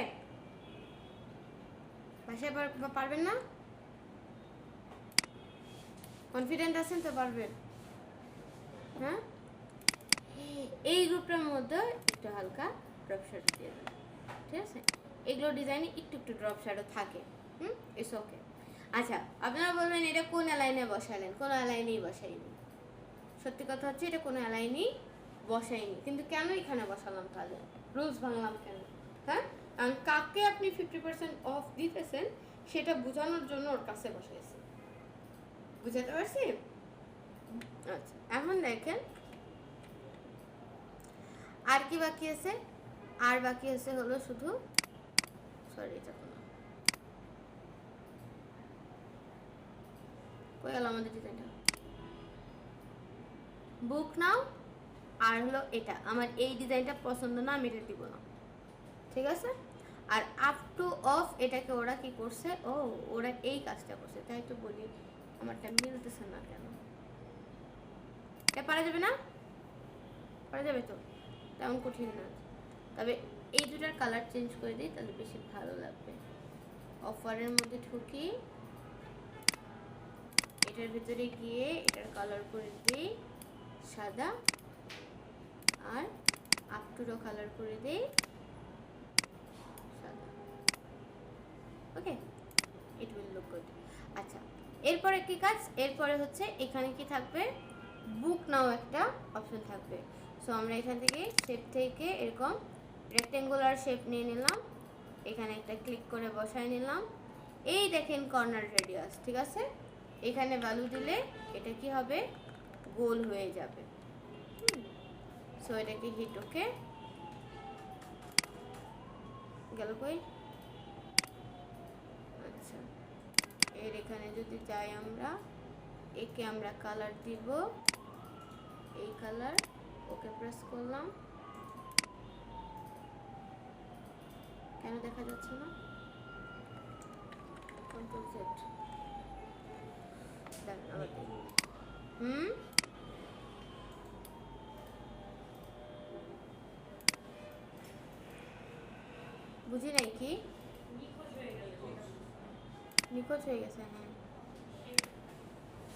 বাসায় পারবেন না? কনফিডেন্ট আছেন তো পারবেন? হ্যাঁ, এই গ্রুপটার মধ্যে একটু হালকা ড্রপ শ্যাডো দিয়ে দেবেন, ঠিক আছে? এগুলো ডিজাইনে একটু একটু ড্রপ শ্যাডো থাকে, ইটস ওকে। আচ্ছা, আপনারা বলবেন এটা কোন অ্যালাইনে বসালেন? কোনো অ্যালাইনেই বসাইনি। সত্যি কথা হচ্ছে এটা কোনো অ্যালাইনেই বসাইনি, কিন্তু কেন এখানে বসালাম তাহলে? রুলস ভাঙলাম কেন? হ্যাঁ, কারণ কাকে আপনি 50% অফ দিতেছেন সেটা বোঝানোর জন্য ওর কাছে বসাইছি। বুঝাতে পারছি? আচ্ছা, এখন দেখেন আর কি বাকি আছে? আর বাকি আছে হলো শুধু, সরি এটা কোনো কই গেল আমাদের ডিজাইনটা? বুক নাও। আর হলো এটা, আমার এই ডিজাইনটা পছন্দ না, আমি এটা দিব না, ঠিক আছে? আর আপ টু অফ এটাকে ওরা কি করছে? ও, ওরা এই কাজটা করছে, তাই তো বলি আমারটা মিলতেছে না কেন। এটা পারা যাবে না? পারা যাবে তো, তেমন কঠিন না। তবে এই দুটার কালার চেঞ্জ করে দিই, তাহলে বেশি ভালো লাগবে। অফারের মধ্যে ঢুকি, এটার ভিতরে গিয়ে এটার কালার করে দিই সাদা, আর আপ টুরও কালার করে দিই সাদা। ওকে, ইট উইল লুক গুড। আচ্ছা, এরপরে কি কাজ? এরপরে হচ্ছে এখানে কি থাকবে? বুক নাও একটা অপশন থাকবে। সো আমরা এখান থেকে শেপ থেকে এরকম রেক্টেঙ্গুলার শেপ নিয়ে নিলাম, এখানে একটা ক্লিক করে বসায় নিলাম। এই দেখেন কর্নার রেডিয়াস, ঠিক আছে? এখানে ভ্যালু দিলে এটা কি হবে? গোল হয়ে যাবে। সো এটাকে হিট ওকে গেল কই? আচ্ছা, এর এখানে যদি চাই আমরা, একে আমরা কালার দিব, এই কালার, ওকে প্রেস করলাম। কেন দেখা যাচ্ছে না? কন্ট্রোল জেড, আবার বুঝি নাই কি? নিখোঁজ হয়ে গেছে। হ্যাঁ,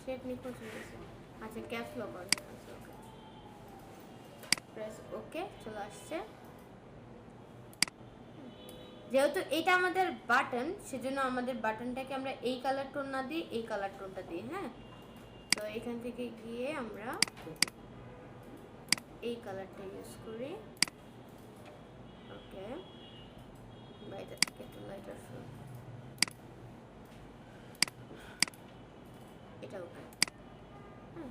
শেপ নিখোঁজ হয়ে গেছে। আচ্ছা, ক্যাপস লক অন আছে, ওকে, প্রেস ওকে, চলে আসছে। যেহেতু এটা আমাদের বাটন, সেজন্য আমাদের বাটনটাকে আমরা এই কালার টোন না দিই, এই কালার টোনটা দিই। হ্যাঁ, তো এখান থেকে গিয়ে আমরা এই কালারটা ইউজ করি। ওকে, বাইরে থেকে একটু লাইটার শুরু, এটা ওকে। হ্যাঁ,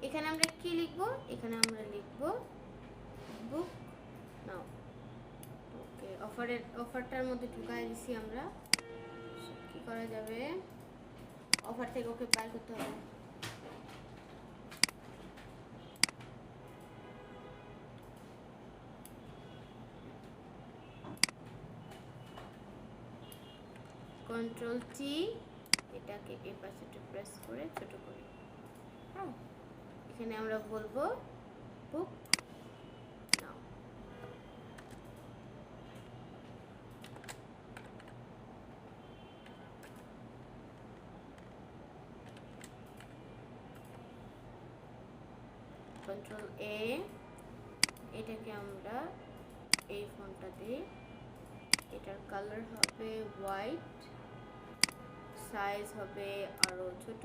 এখানে আমরা কি লিখবো? এখানে আমরা লিখবো বুক নাও। ওকে, অফারটার মধ্যে ঢুকাই দিছি আমরা। কি করা যাবে? অফার থেকে ওকে বাই করতে হবে। কন্ট্রোল টি, এটাকে এই পাশে প্রেস করে ছোট করি। হ্যাঁ, এখানে আমরা বলবো বুক নাও। কন্ট্রোল এ, এটাকে আমরা এই ফন্টটা দিই, এটার কালার হবে হোয়াইট, সাইজ হবে আরো ছোট,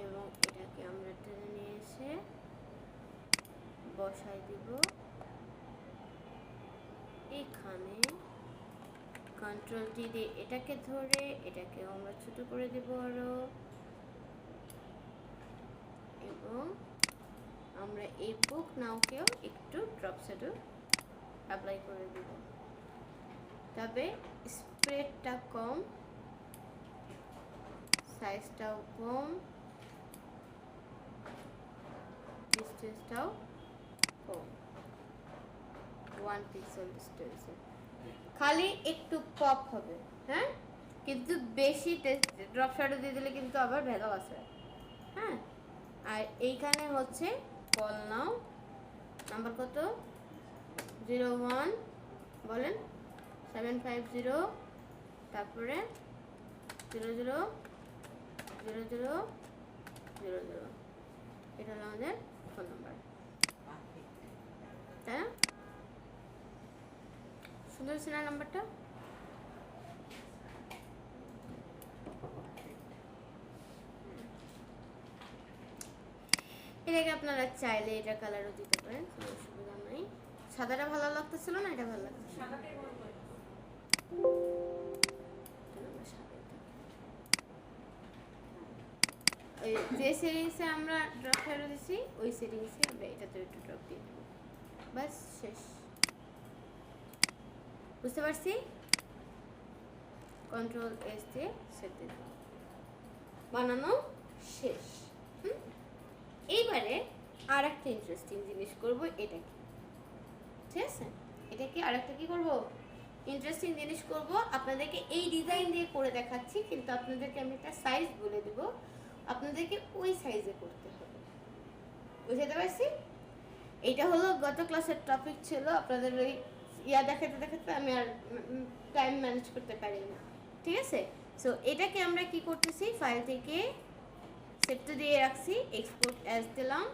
এবং এটাকে আমরা টেনে নিয়ে এসে বসাই দিব এখানে। কন্ট্রোল টি দিয়ে এটাকে ধরে এটাকে আমরা ছোট করে দেব আরো, এবং আমরা এই বুক নাওকেও একটু ড্রপ শ্যাডো অ্যাপ্লাই করে দেব। তবে স্প্রেডটা কম, সাইজটাও কম, ডিস্টেন্সটাও কম, 1 পিক্সেল ডিস্টেন্সে, খালি একটু পপ হবে। হ্যাঁ, কিন্তু বেশি ড্রপ শ্যাডো দিয়ে দিলে কিন্তু আবার ভেজাল আছে। হ্যাঁ, আর এইখানে হচ্ছে কল নাও নাম্বার কত? 01 বলেন, 750 তারপরে 000000, এটা হলো আমাদের ফোন নাম্বার, তাই না? সুন্দর সিনার নাম্বারটা। এটাকে আপনারা চাইলে এটা কালারও দিতে পারেন, কোনো অসুবিধা নাই। সাদাটা ভালো লাগতেছিল না, এটা ভালো লাগতেছিল? সাদাটাই ভালো লাগে। ওই যে সেটিংসে আমরা ড্রপ ফেরত দিছি ওই সেটিংসে আমরা এটাতে একটু ড্রপ দিয়ে দেবো, বাস শেষ। বুঝতে পারছি? কন্ট্রোল এস দিয়ে সেট দিয়ে দেবো, বানানো শেষ। এইবারে আর একটা ইন্টারেস্টিং জিনিস করবো, এটা কি, ঠিক আছে? এটা কি আর একটা কি করবো, ইন্টারেস্টিং জিনিস করব। আপনাদেরকে এই ডিজাইন দিয়ে করে দেখাচ্ছি, কিন্তু আপনাদেরকে আমি একটা সাইজ বলে দেব, আপনাদেরকে ওই সাইজে করতে হবে। বুঝতে পারছি? এটা হলো গত ক্লাসের টপিক ছিল, আপনাদের ওই দেখাতে দেখাতে আমি আর টাইম ম্যানেজ করতে পারি না, ঠিক আছে? সো এটাকে আমরা কি করতেছি, ফাইল থেকে সেভ টু দিয়ে রাখছি, এক্সপোর্ট অ্যাজ দিলাম।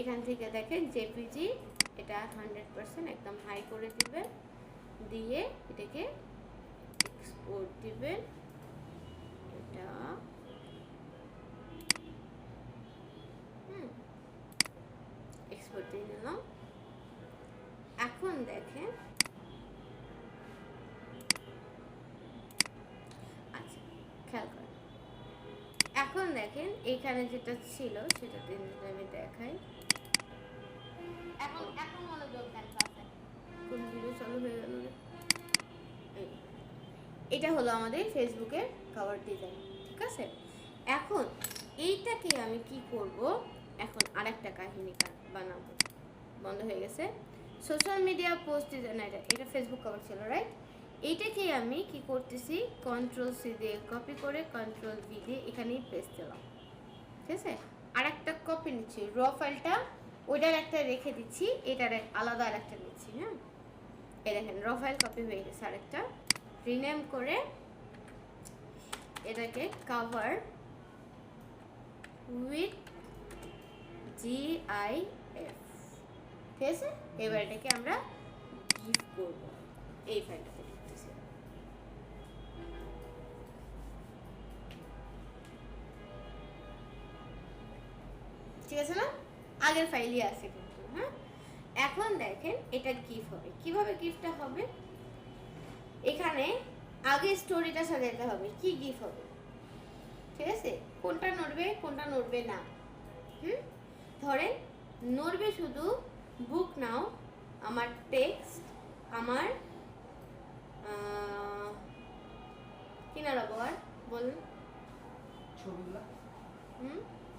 এখান থেকে দেখেন জেপিজি, এটা 100% একদম হাই করে দিবেন, দিয়ে এটাকে এক্সপোর্ট দিবেন। এটা এক্সপোর্ট দিয়ে নিলাম। এখন দেখেন, আচ্ছা খেয়াল করেন, এখন দেখেন এখানে যেটা ছিল সেটা আমি দেখাই। এখন এখন মনোযোগ দেন ক্লাসে। কোন ভিডিও চালু হয়ে গেল রে? এটা হলো আমাদের ফেসবুকের কভার ডিজাইন, ঠিক আছে? এখন এইটাকে আমি কি করব, এখন আরেকটা কাহিনী বানাবো। বন্ধ হয়ে গেছে। সোশ্যাল মিডিয়া পোস্ট ডিজাইন, এটা ফেসবুক কভার ছিল, রাইট? এইটাকে আমি কি করতেছি, কন্ট্রোল সি দিয়ে কপি করে কন্ট্রোল ভি দিয়ে এখানেই পেস্ট দিলাম, ঠিক আছে? আর একটা কপি নিচ্ছি, র ফাইলটা ওইটার একটা রেখে দিচ্ছি, এটার আলাদা আর একটা নিচ্ছি। হ্যাঁ, এই দেখেন র ফাইল কপি হয়ে গেছে, আরেকটা রিনেম করে এটাকে কভার উইথ GIF, ঠিক আছে? এবার এটাকে আমরা গিফট করব, এই ফাইলটাতে লিখতেছি। ঠিক আছে না? আগের ফাইলই আছে কিন্তু। হ্যাঁ, এখন দেখেন এটা গিফট হবে। কিভাবে গিফটটা হবে, এখানে আগে স্টোরিটা সাজাতে হবে, কি গিফট হবে, ঠিক আছে? কোনটা নড়বে কোনটা নড়বে না। ধরেন নড়বে শুধু বুক নাও, আমার টেক্সট, আমার কি নাড়াবো আর বলুন? ছবিগুলো,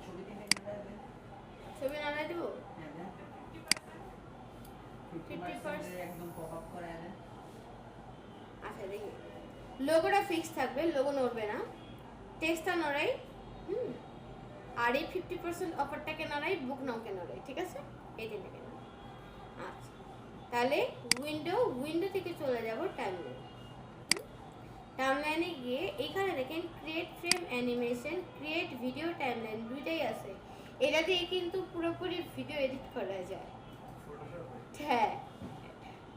ছবি দিলে ছবি নাড়াই দেবো, 50% একদম পপ আপ করে দেন। আচ্ছা দেখি, লোগোটা ফিক্স থাকবে, লোগো নড়বে না, টেক্সটটা নড়াই, আর এই 50% অফারটাকে নড়াই, বুক নাওকে নড়াই, ঠিক আছে? এই তিনটাকে নড়াই। আচ্ছা, তাহলে উইন্ডো থেকে চলে যাব টাইমলাইন। টাইমলাইনে গিয়ে এখানে দেখেন create frame animation, create video timeline, দুইটাই আছে। এটা দিয়ে কিন্তু পুরোপুরি ভিডিও এডিট করা যায়। হ্যাঁ,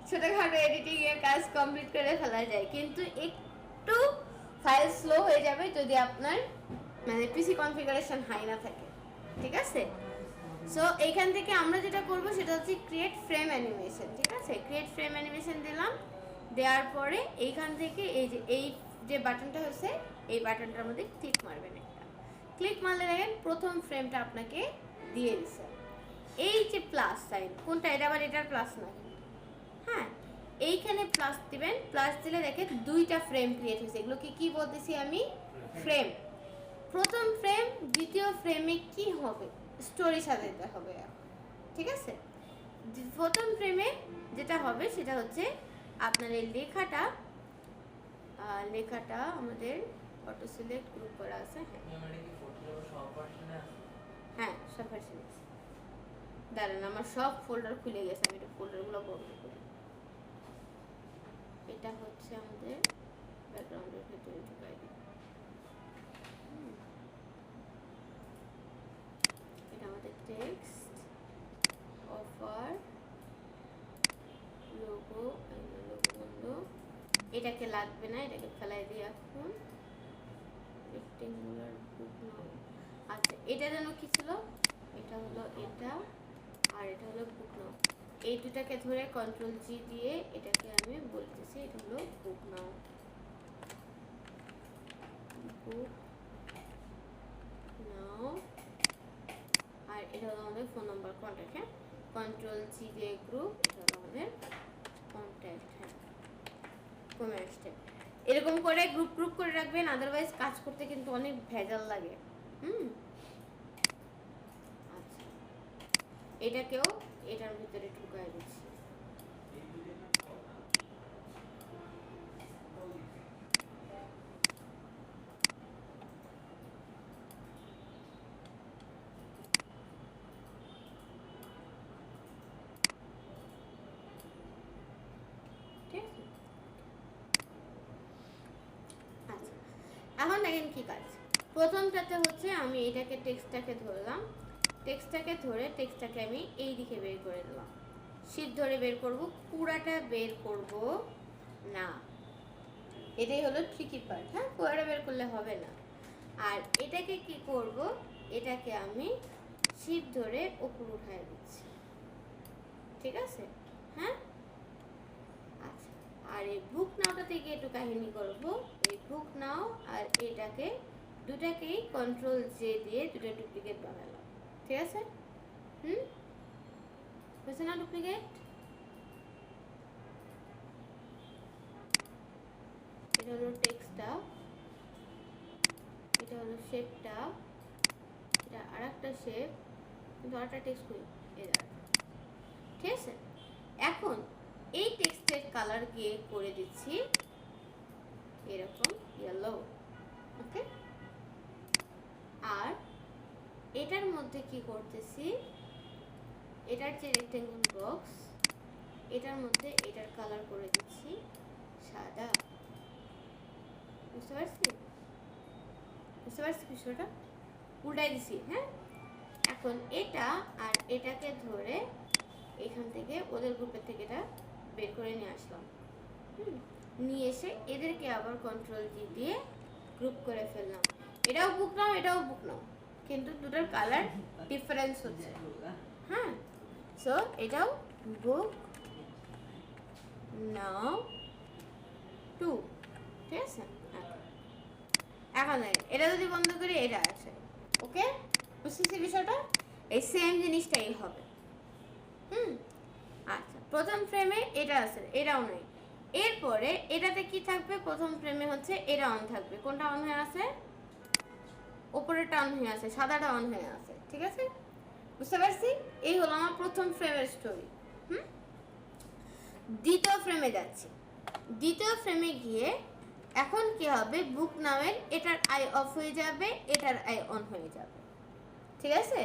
ছোটখাটো এডিটিং এর কাজ কমপ্লিট করে ফেলা যায়, কিন্তু একটু ফাইল স্লো হয়ে যাবে যদি আপনার মানে পিসি কনফিগারেশন হাই না থাকে, ঠিক আছে? সো এইখান থেকে আমরা যেটা করব সেটা হচ্ছে ক্রিয়েট ফ্রেম অ্যানিমেশন, ঠিক আছে? ক্রিয়েট ফ্রেম অ্যানিমেশন দিলাম, দেওয়ার পরে এইখান থেকে এই যে বাটনটা হচ্ছে এই বাটনটার মধ্যে ক্লিক মারবেন। একটা ক্লিক মারলে দেখেন প্রথম ফ্রেমটা আপনাকে দিয়ে দিচ্ছে। এই যে প্লাস সাইন, কোনটা এটা, আবার এটার প্লাস না, হ্যাঁ, এইখানে প্লাস দিবেন। প্লাস দিলে দেখেন দুইটা ফ্রেম ক্রিয়েট হয়েছে। এগুলোকে কি বলতেছি আমি, ফ্রেম। প্রথম ফ্রেম, দ্বিতীয় ফ্রেমে কি হবে, স্টোরি সাজাতে হবে, ঠিক আছে? প্রথম ফ্রেমে যেটা হবে সেটা হচ্ছে আপনার এই লেখাটা আমাদের অটো সিলেক্ট গ্রুপ করা আছে। হ্যাঁ, সব ভার্সন আছে। দাঁড়ান, আমার সব ফোল্ডার খুলে গেছে, আমি একটু ফোল্ডারগুলো বন্ধ করি। এটা হচ্ছে আমাদের ব্যাকগ্রাউন্ডের ভেতরে ঢুকাই দিই। এটা আমাদের টেক্সট, অফার, লোগো, লোগো বন্ধু, এটাকে লাগবে না, এটাকে ফেলাই দিই এখন। রেক্টেঙ্গুলার বুক নাও। আচ্ছা, এটা যেন কি ছিল, এটা হলো এটা, আর এটা হলো বুক নাও। এই দুটাকে ধরে কন্ট্রোল জি দিয়ে এটাকে আমি বলতেছি, এটা হলো বুক নাও, বুক নাও। আর এটা হলো আমাদের ফোন নাম্বার, কন্ট্যাক্ট। হ্যাঁ, কন্ট্রোল জি দিয়ে গ্রুপ, এটা হলো আমাদের কন্ট্যাক্ট। হ্যাঁ, কমে আসছে। এরকম করে গ্রুপ গ্রুপ করে রাখবেন, আদারওয়াইজ কাজ করতে কিন্তু অনেক ভেজাল লাগে। আচ্ছা, এটাকেও এটার ভিতরে ঢুকাই দিচ্ছি। ঠিক আছে, আচ্ছা এখন দেখেন কি কাজ। প্রথমটাতে হচ্ছে আমি এটাকে টেক্সটটাকে ধরলাম, টেক্সটটাকে ধরে টেক্সটটাকে আমি এই দিকে বের করে দিলাম। শিফট ধরে বের করব, পুরাটা বের করব না, এটাই হলো ট্রিকি পার্ট। হ্যাঁ, পুরাটা বের করলে হবে না। আর এটাকে কি করব, এটাকে আমি শিফট ধরে উপর উঠায় দিচ্ছি। ঠিক আছে, হ্যাঁ। আচ্ছা, আর এই বুক নাওটা থেকে একটু কাহিনী করব। এই বুক নাও আর এটাকে দুটাকেই কন্ট্রোল জে দিয়ে দুটো ডুপ্লিকেট বানালাম। ঠিক আছে, হয়েছে না ডুপ্লিকেট? এটা হলো টেক্সটটা, এটা হলো শেপটা, এটা আর একটা শেপ, কিন্তু আরেকটা টেক্সট কই, এই দাঁড়া। ঠিক আছে, এখন এই টেক্সটের কালার গিয়ে করে দিচ্ছি এরকম ইয়েলো। ওকে, আর এটার মধ্যে কি করতেছি, এটার যে রেক্টেঙ্গল বক্স, এটার মধ্যে এটার কালার করে দিচ্ছি সাদা। বুঝতে পারছি? বুঝতে পারছি বিষয়টা? উল্টাই দিছি। হ্যাঁ, এখন এটা আর এটাকে ধরে এখান থেকে ওদের গ্রুপের থেকে এটা বের করে নিয়ে আসলাম। নিয়ে এসে এদেরকে আবার কন্ট্রোল জি দিয়ে গ্রুপ করে ফেললাম। এটাও বুক নাও, এটাও বুক নাও, কিন্তু দুটোর কালার ডিফারেন্স হচ্ছে। হ্যাঁ, সো এটাও বুক নাও 2। ঠিক আছে, এখন এটা যদি বন্ধ করি এটা আছে। ওকে, বুঝতেছি বিষয়টা? এই সেম জিনিসটাই হবে। আচ্ছা, প্রথম ফ্রেমে এটা আছে, এটাও নেই। এরপরে এটাতে কি থাকবে, প্রথম ফ্রেমে হচ্ছে এটা অন থাকবে। কোনটা অন হয়ে আছে? উপরেরটা অন হয়ে আছে, সাদাটা অন হয়ে আছে। ঠিক আছে, বুঝতে পারছি? এই হলো আমার প্রথম ফ্রেমের স্টোরি। দ্বিতীয় ফ্রেমে যাচ্ছি। দ্বিতীয় ফ্রেমে গিয়ে এখন কি হবে, বুক নামের এটার আই অফ হয়ে যাবে, এটার আই অন হয়ে যাবে। ঠিক আছে,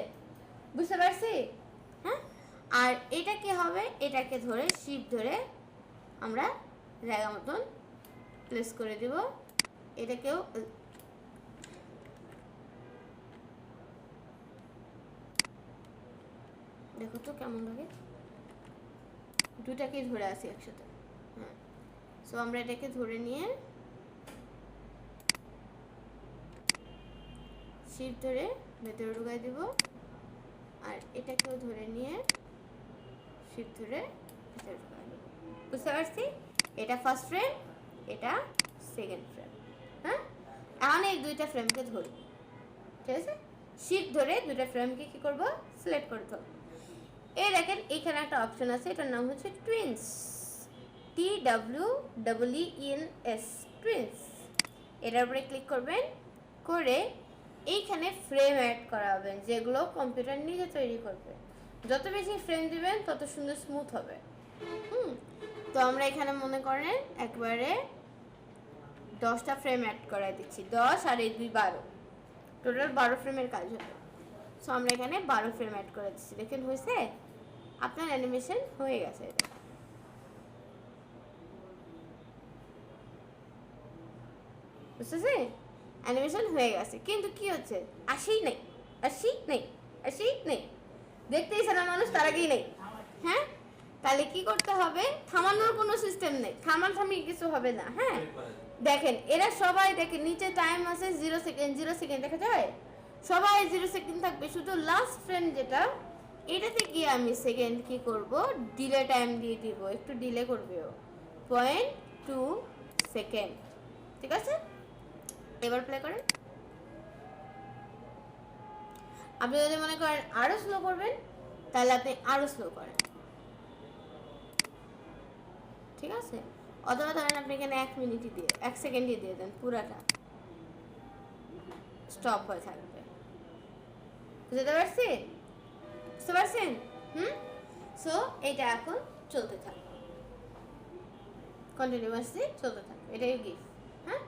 বুঝতে পারছি? হ্যাঁ, আর এটা কি হবে, এটাকে ধরে শিফট ধরে আমরা জায়গা মতন প্লেস করে দিব। এটাকেও দেখো তো কেমন লাগে, দুটাকেই ধরে আসি একসাথে। হ্যাঁ, সো আমরা এটাকে ধরে নিয়ে শিফট ধরে ভেতরে ঢুকাই দিব, আর এটাকেও ধরে নিয়ে শিফট ধরে ভেতরে ঢুকাই দিব। বুঝতে পারছি? এটা ফার্স্ট ফ্রেম, এটা সেকেন্ড ফ্রেম। হ্যাঁ, এখন এই দুইটা ফ্রেমকে ধরি। ঠিক আছে, শিফট ধরে দুইটা ফ্রেমকে কি করব, সিলেক্ট করে ধরব। এই দেখেন এখানে একটা অপশন আছে, এটার নাম হচ্ছে টুইন্স, TWEENS, টুইন্স। এটার উপরে ক্লিক করবেন, করে এইখানে ফ্রেম অ্যাড করাবেন, যেগুলো কম্পিউটার নিজে তৈরি করবে। যত বেশি ফ্রেম দিবেন তত সুন্দর স্মুথ হবে। তো আমরা এখানে মনে করেন একবারে 10টা ফ্রেম অ্যাড করে দিচ্ছি। 10 আর এই 2 12, টোটাল 12 ফ্রেমের কাজ হবে। সো আমরা এখানে 12 ফ্রেম অ্যাড করে দিচ্ছি। দেখেন হয়েছে, আপনার অ্যানিমেশন হয়ে গেছে। এটা বুঝতেছে? অ্যানিমেশন হয়ে গেছে, কিন্তু কি হচ্ছে, আসেই নেই। দেখতেইছে না মানুষ, তার আগেই নেই। হ্যাঁ, তাহলে কি করতে হবে, থামানোর কোনো সিস্টেম নেই, থামাথামি কিছু হবে না। হ্যাঁ, দেখেন এরা সবাই, দেখেন নিচে টাইম আছে 0 সেকেন্ড, 0 সেকেন্ড দেখা যায়, সবাই 0 সেকেন্ড থাকবে, শুধু লাস্ট ফ্রেম যেটা, এটাতে গিয়ে আমি সেকেন্ড কি করব, ডিলে টাইম দিয়ে দিব, একটু ডিলে করবে ও 0.2 সেকেন্ড। ঠিক আছে, এবার প্লে করেন। আপনি যদি মনে করেন আরো স্লো করবেন, তাহলে আপনি আরো স্লো করেন। ঠিক আছে, অথবা ধরেন আপনি এখানে 1 মিনিটই দিয়ে 1 সেকেন্ডই দিয়ে দেন, পুরাটা স্টপ হয়ে থাকবে। বুঝতে পারছেন? সো এটা এখন চলতে থাকবে, কন্টিনিউয়াসলি চলতে থাকবে, এটাই গিফট। হ্যাঁ,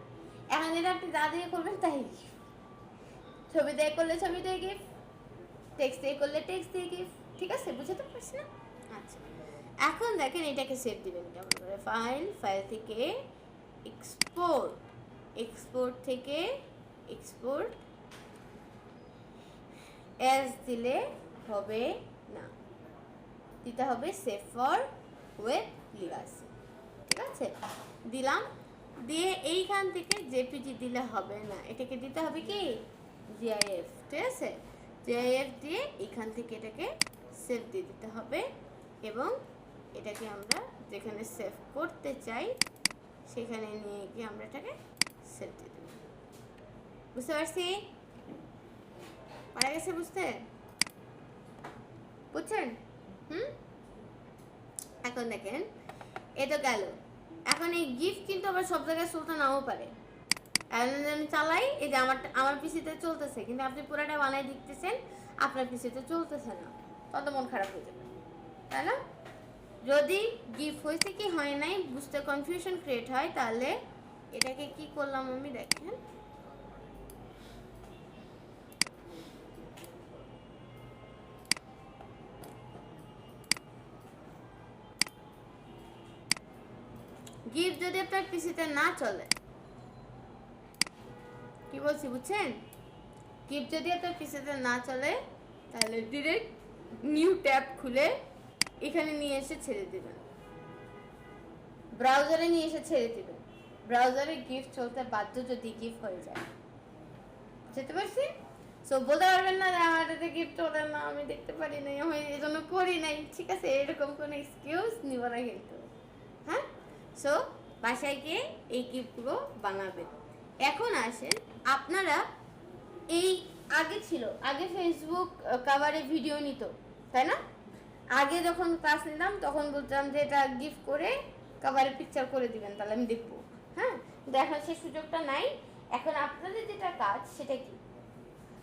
এখন যেটা আপনি যা দিয়ে করবেন তাই গিফট। ছবি দিয়ে করলে ছবি দিয়ে গিফট, টেক্সট দিয়ে করলে টেক্সট দিয়ে গিফট। ঠিক আছে, বুঝতে পারছি না? আচ্ছা, এখন দেখেন এটাকে সেভ দিবেন কেমন করে। ফাইল থেকে এক্সপোর্ট থেকে এক্সপোর্ট এস দিলে হবে না, দিতে হবে সেভ ফর ওয়েব লিগাসি। ঠিক আছে, দিলাম, দিয়ে এইখান থেকে জেপিজি দিলে হবে না, এটাকে দিতে হবে কি জিআইএফ। ঠিক আছে, জিআইএফ দিয়ে এখান থেকে এটাকে সেভ দিয়ে দিতে হবে, এবং এটাকে আমরা যেখানে সেভ করতে চাই সেখানে নিয়ে গিয়ে আমরা এটাকে সেভ দিয়ে দেব। বুঝতে পারছি? পারা গেছে বুঝছেন? এখন দেখেন এ তো গেল। এখন এই গিফট কিন্তু আবার সব জায়গায় চলতে নাও পারে। আমি চালাই, এই যে আমার পিসিতে চলতেছে, কিন্তু আপনি পুরাটা বানাই দিতেছেন, আপনার পিসিতে চলতেছে না, তত মন খারাপ হয়ে যাবে, তাই না? যদি গিফট হয়েছে কি হয় নাই বুঝতে কনফিউশন ক্রিয়েট হয়, তাহলে এটাকে কি করলাম আমি, দেখেন গিফট যদি আপনার পিসিতে না চলে, কি বলছি বুঝছেন? গিফট যদি আপনার পিসিতে না চলে, তাহলে ডিরেক্ট নিউ ট্যাব খুলে এখানে নিয়ে এসে ছেড়ে দিবেন, ব্রাউজারে নিয়ে এসে ছেড়ে দিবেন। ব্রাউজারে গিফট চলতে বাধ্য যদি গিফট হয়ে যায়, বুঝতে পারছি? সো বলতে পারবেন না যে আমার এটাতে গিফট চলে না, আমি দেখতে পারি নাই, আমি এই জন্য করি নাই। ঠিক আছে, এরকম কোনো এক্সকিউজ নিব না কিন্তু। হ্যাঁ, সো বাসায় গিয়ে এই গিফটগুলো বানাবেন। এখন আসেন, আপনারা এই আগে ফেসবুক কভারে ভিডিও নিত, তাই না? আগে যখন ক্লাস নিতাম তখন বলতাম যে এটা গিফট করে কভারে পিকচার করে দিবেন, তাহলে আমি দেখবো। হ্যাঁ, দেখার সেই সুযোগটা নাই। এখন আপনাদের যেটা কাজ সেটা কি,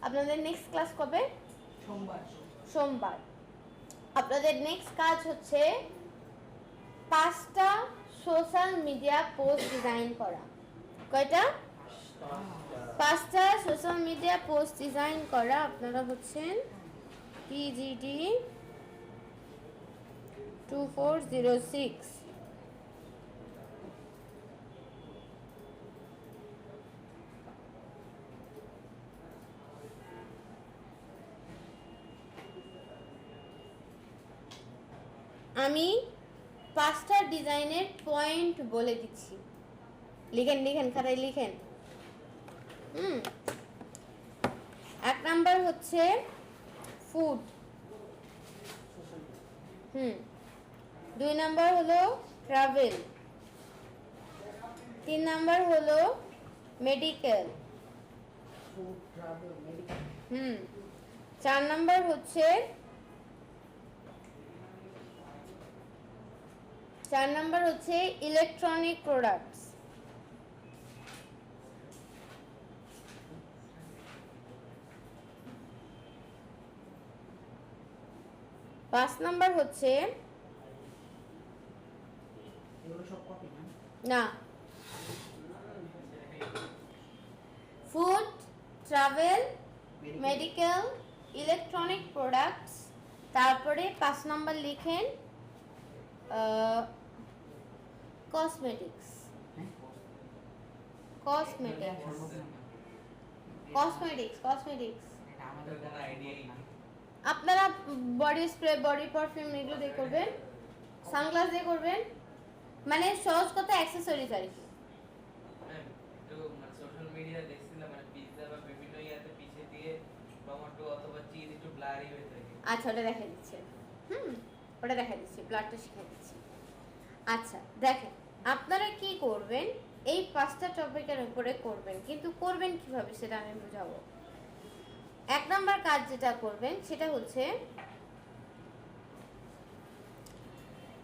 আপনাদের নেক্সট ক্লাস কবে? সোমবার। আপনাদের নেক্সট কাজ হচ্ছে 5টা সোশ্যাল মিডিয়া পোস্ট ডিজাইন করা। কয়টা? 5টা সোশ্যাল মিডিয়া পোস্ট ডিজাইন করা। আপনারা হচ্ছেন PGD 2406। আমি 5টা ডিজাইনের পয়েন্ট বলে দিচ্ছি, লিখেন খাতায় লিখেন। 1 নাম্বার হচ্ছে ফুড, 2 নাম্বার হলো ট্রাভেল, 3 নাম্বার হলো মেডিকেল, 4 নাম্বার হচ্ছে ইলেকট্রনিক প্রোডাক্টস, 5 নাম্বার হচ্ছে না food, travel, medical, electronic products. তারপরে 5 নাম্বার লিখেন কসমেটিক্স। কসমেটিক্স কসমেটিক্স এটা আমাদের কোনো আইডিয়াই নেই। আপনারা বডি স্প্রে বডি পারফিউম এগুলো দিয়ে করবেন, সানগ্লাস দিয়ে করবেন, মানে সহজ কথা অ্যাক্সেসরিজ আর কি। হ্যাঁ, একটু মানে সোশ্যাল মিডিয়া দেখছিলাম মানে পিৎজা বা বিভিন্ন ইয়াতে পিছে দিয়ে টমেটো অথবা চিজ একটু ব্লারি হয়ে থাকে। আচ্ছা ওটা দেখা দিচ্ছে, ওটা দেখা দিচ্ছি, ব্লাডটা শিখে দিচ্ছি। আচ্ছা দেখেন, আপনারা কি করবেন, এই 5টা টপিকের উপরে করবেন, কিন্তু করবেন কিভাবে সেটা আমি বুঝাবো। 1 নাম্বার কাজ যেটা করবেন সেটা হচ্ছে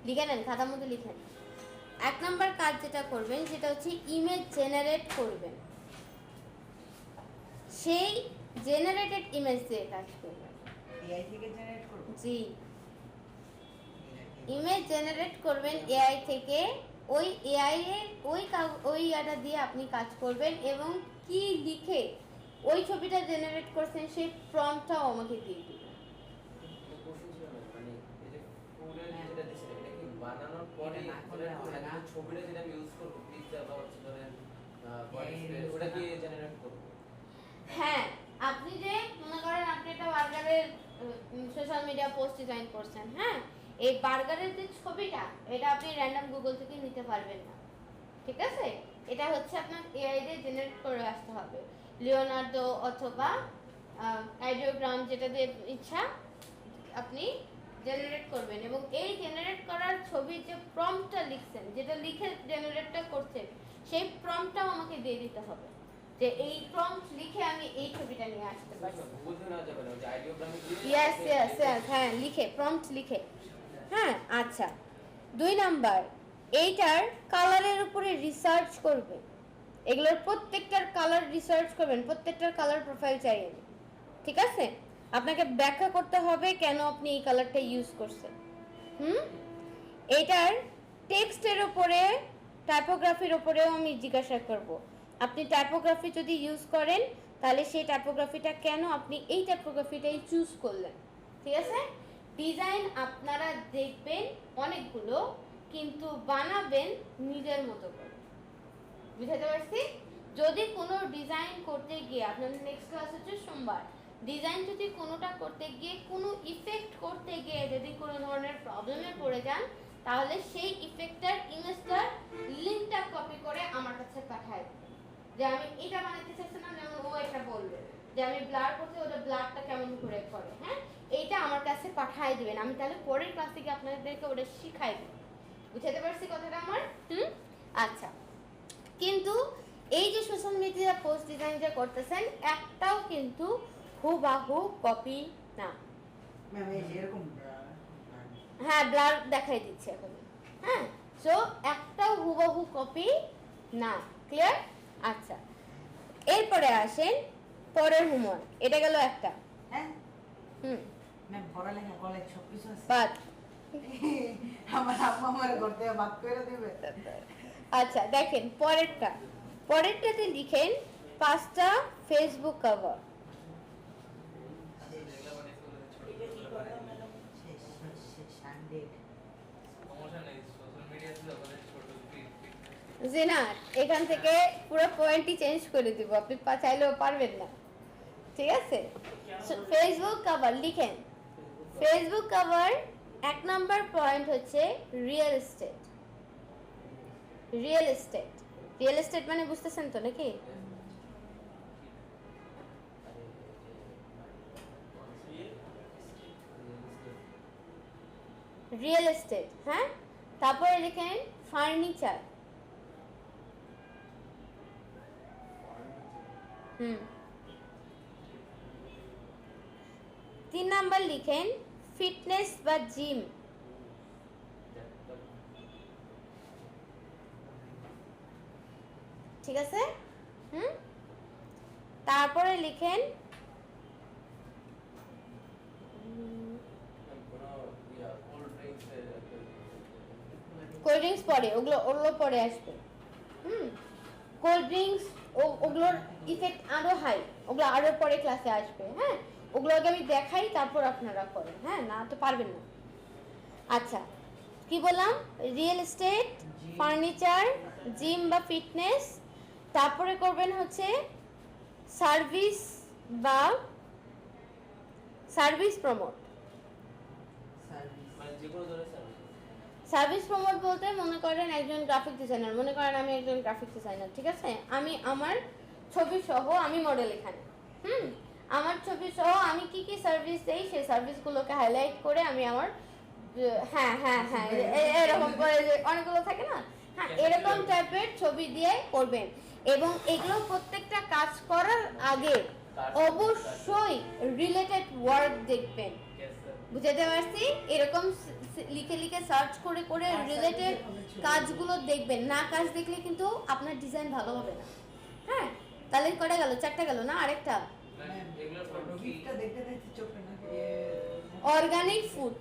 লিখে নেন, খাতার মধ্যে লিখে নেন। 1 নাম্বার কাজ যেটা করবেন সেটা হচ্ছে ইমেজ জেনারেট করবেন, সেই জেনারেটেড ইমেজ দিয়ে কাজ করবেন। এআই থেকে জেনারেট করব। জি, ইমেজ জেনারেট করবেন এআই থেকে, ওই এআই এর ওই ইয়াটা দিয়ে আপনি কাজ করবেন, এবং কি লিখে ওই ছবিটা জেনারেট করছেন সেই প্রম্পটটাও আমাকে দিয়ে দিবেন। কোশ্চেন ছিল না মানে এই যে ফুডের যেটা দিছেন এটা কি বানানোর পরে এটা না করলে হবে না। ছবিটা যেটা আমি ইউজ করব পিৎজা বা হচ্ছে ধরেন বডি স্প্রে ওটা কি জেনারেট করব? হ্যাঁ, আপনি যে মনে করেন আপনি একটা বার্গারের সোশ্যাল মিডিয়া পোস্ট ডিজাইন করছেন, হ্যাঁ, এই বার্গারের যে ছবিটা এটা আপনি র্যান্ডম গুগল থেকে নিতে পারবেন না, ঠিক আছে? এটা হচ্ছে আপনার এআই দিয়ে জেনারেট করে আসতে হবে, লিওনার্দো অথবা আইডিওগ্রাম, যেটা দিয়ে ইচ্ছা আপনি জেনারেট করবেন, এবং এই জেনারেট করার ছবির যে প্রম্পটটা লিখছেন, যেটা লিখে জেনারেটটা করছেন, সেই প্রম্পটটাও আমাকে দিয়ে দিতে হবে, যে এই প্রম্পট লিখে আমি এই ছবিটা নিয়ে আসতে পারি। গুগল থেকে না যাবে না যে আইডিওগ্রামে দিয়ে ইয়েস, হ্যাঁ, লিখে প্রম্পট লিখে। হ্যাঁ, আচ্ছা 2 নাম্বার, এইটার কালারের উপরে রিসার্চ করবে, এগুলোর প্রত্যেকটার কালার রিসার্চ করবেন, প্রত্যেকটার কালার প্রোফাইল চাই আমি, ঠিক আছে? আপনাকে ব্যাখ্যা করতে হবে কেন আপনি এই কালারটা ইউজ করছেন। এটার টেক্সটের উপরে, টাইপোগ্রাফির উপরেও আমি জিজ্ঞাসা করব, আপনি টাইপোগ্রাফি যদি ইউজ করেন তাহলে সেই টাইপোগ্রাফিটা কেন আপনি এই টাইপোগ্রাফিটাই চুজ করলেন, ঠিক আছে? ডিজাইন আপনারা দেখবেন অনেকগুলো, কিন্তু বানাবেন নিজের মতো করে, বুঝাতে পারছি? যদি কোনো ডিজাইন করতে গিয়ে, আপনাদের নেক্সট ক্লাস হচ্ছে সোমবার, ডিজাইন যদি কোনোটা করতে গিয়ে কোনো ইফেক্ট করতে গিয়ে যদি কোনো ধরনের প্রবলেমে পড়ে যান, তাহলে সেই ইফেক্টটার ইমেজটার লিঙ্কটা কপি করে আমার কাছে পাঠায় দেবেন, যে আমি এটা বানাতে চাইছিলাম, যেমন ও এটা বলবে যে আমি ব্লার করতে, ওটা ব্লারটা কেমন করে করে, হ্যাঁ, এইটা আমার কাছে পাঠায় দিবেন, আমি তাহলে পরের ক্লাস থেকে আপনাদেরকে ওটা শিখাই দেব। বুঝতে পারছি কথাটা আমার? আচ্ছা, কিন্তু এই যে সোশ্যাল মিডিয়া পোস্ট ডিজাইন যে করতেছেন, একটাও কিন্তু হুবাহু কপি না। ম্যাম এই যে এরকম হ্যাঁ, ব্লার দেখাই দিচ্ছে এখন, হ্যাঁ, সো একটাও হুবাহু কপি না, ক্লিয়ার? আচ্ছা, এরপরে আসেন পরের হোমওয়ার্ক, এটা গেল একটা। হ্যাঁ হুম, ম্যাম পড়ালেখা কলেজ সবকিছু আছে। বাদ। আমার আম্মা আমার ঘর থেকে বাদ করে দিবে। আচ্ছা দেখেন পরেরটাতে লিখেন 5টা ফেসবুক কভার। সানডে সমস্যা নেই সোশ্যাল মিডিয়াতে ওখানে ছোট জি না, এখান থেকে পুরো পয়েন্টই চেঞ্জ করে দিব, আপনি চাইলেও পারবেন না, ঠিক আছে? ফেসবুক কভার লিখেন, ফেসবুক কভার 1 নাম্বার পয়েন্ট হচ্ছে রিয়েল এস্টেট। রিয়েল এস্টেট মানে বুঝতেছেন তো নাকি? রিয়েল এস্টেট, হ্যাঁ, তারপরে লিখেন ফার্নিচার। 3 নাম্বার লিখেন ফিটনেস বা জিম। ঠিক আছে? তারপরে লিখেন কোল্ড ড্রিঙ্কস, পরে ওগুলো পরে আসবে। কোল্ড ড্রিঙ্কস ওগুলোর ইফেক্ট আরো হাই, ওগুলো আরো পরে ক্লাসে আসবে, হ্যাঁ, ওগুলো আগে আমি দেখাই, তারপর আপনারা করেন, হ্যাঁ, না তো পারবেন না। আচ্ছা, কি বললাম? রিয়েল এস্টেট, ফার্নিচার, জিম বা ফিটনেস, তারপরে করবেন হচ্ছে সার্ভিস বা সার্ভিস প্রমোট। মানে যে কোনো ধরনের সার্ভিস। সার্ভিস প্রমোট বলতে মনে করেন একজন গ্রাফিক ডিজাইনার, মনে করেন আমি একজন গ্রাফিক ডিজাইনার, ঠিক আছে, আমি আমার ছবি সহ আমি মডেল এখানে, আমার ছবি সহ আমি কি কি সার্ভিস দেই সেই সার্ভিসগুলোকে হাইলাইট করে আমি আমার হ্যাঁ হ্যাঁ হ্যাঁ এরকম করে যে অনেকগুলো থাকে না, হ্যাঁ এরকম টাইপের ছবি দিয়ে করবেন। এবং এগুলো প্রত্যেকটা কাজ করার আগে অবশ্যই রিলেটেড ওয়ার্ক দেখবেন, বুঝতে পারছি? এরকম লিখে লিখে সার্চ করে করে রিলেটেড কাজগুলো দেখবেন, না কাজ দেখলে কিন্তু আপনার ডিজাইন ভালো হবে না। হ্যাঁ, তাহলে কটা গেল? চারটা গেল না? আরেকটা গিফটটা দেখতে দেখতে চোখে না অর্গানিক ফুড।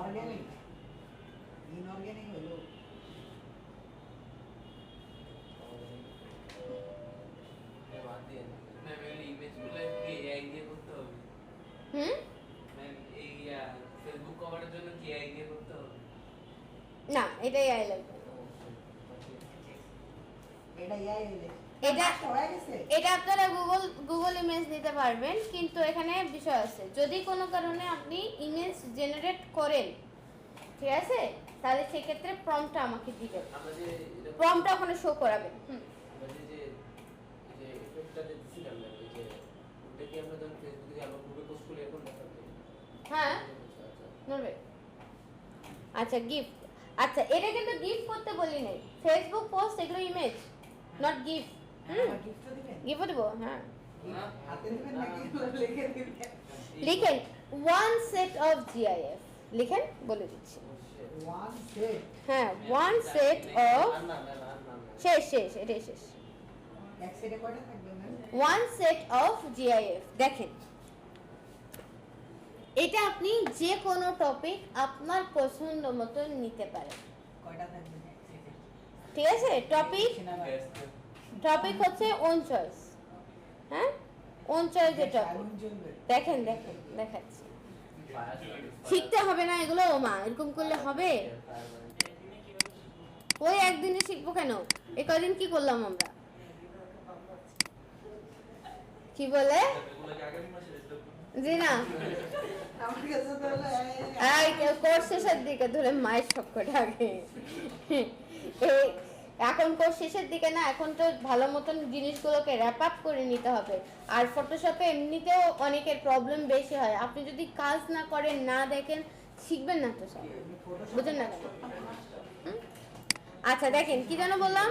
অর্গানিক ইনঅর্গানিক হলো ফেসবুক কভারের জন্য কি আইডিয়া করতে হবে? না, এটাই আই লাগবে। এটা এআই হইলে এটা হয়ে গেছে। এটা আপনারা গুগল ইমেজ দিতে পারবেন, কিন্তু এখানে বিষয় আছে, যদি কোনো কারণে আপনি ইমেজ জেনারেট করেন, ঠিক আছে, তাহলে সেক্ষেত্রে প্রম্পটটা আমাকে দিবেন, আমরা যে প্রম্পটটা ওখানে শো করাবেন। আমরা যে এফেক্টটা দিছিলাম না, যে ওটা কি আমরা যখন ফেসবুকে আমরা গ্রুপে পোস্ট করি এখন দেখাবে? হ্যাঁ, নড়বে। আচ্ছা, গিফট। আচ্ছা, এটা কিন্তু গিফট করতে বলি নাই, ফেসবুক পোস্ট এগুলো ইমেজ, নট গিফট। গিফট দিবেন, গিফট দেবো, হ্যাঁ। হাতে দিবেন নাকি লিখে দিবেন? লিখেন ওয়ান সেট অফ জিআইএফ, লিখেন, বলে দিচ্ছি। ওয়ান সেট হ্যাঁ, ওয়ান সেট অফ, শেষ শেষ, এটাই শেষ। এক সেটে কয়টা থাকবে ma'am? One set of GIF. দেখেন, এটা আপনি যে কোনো টপিক আপনার পছন্দ মতো নিতে পারেন, কয়টা থাকবে এক সেটে? ঠিক আছে? টপিক হচ্ছে ওন চয়েস, হ্যাঁ, ওন চয়েসের টপিক। দেখেন দেখেন দেখাচ্ছি, শিখতে হবে না এগুলো? ও মা, এরকম করলে হবে? ওই একদিনে শিখবো কেন? এই কদিন কি করলাম আমরা? কি বলে? জি না, আমার কাছে তো হলো এই কোর্স শেষের দিকে ধরে মায়ের সবকটা আগে। এই এখন কোর্স শেষের দিকে না, এখন তো ভালো মতন জিনিসগুলোকে র্যাপ আপ করে নিতে হবে। আর ফটোশপে এমনিতেও অনেকের প্রবলেম বেশি হয়, আপনি যদি কাজ না করেন, না দেখেন, শিখবেন না তো সব, বুঝেন না কেন? আচ্ছা দেখেন, কি যেন বললাম,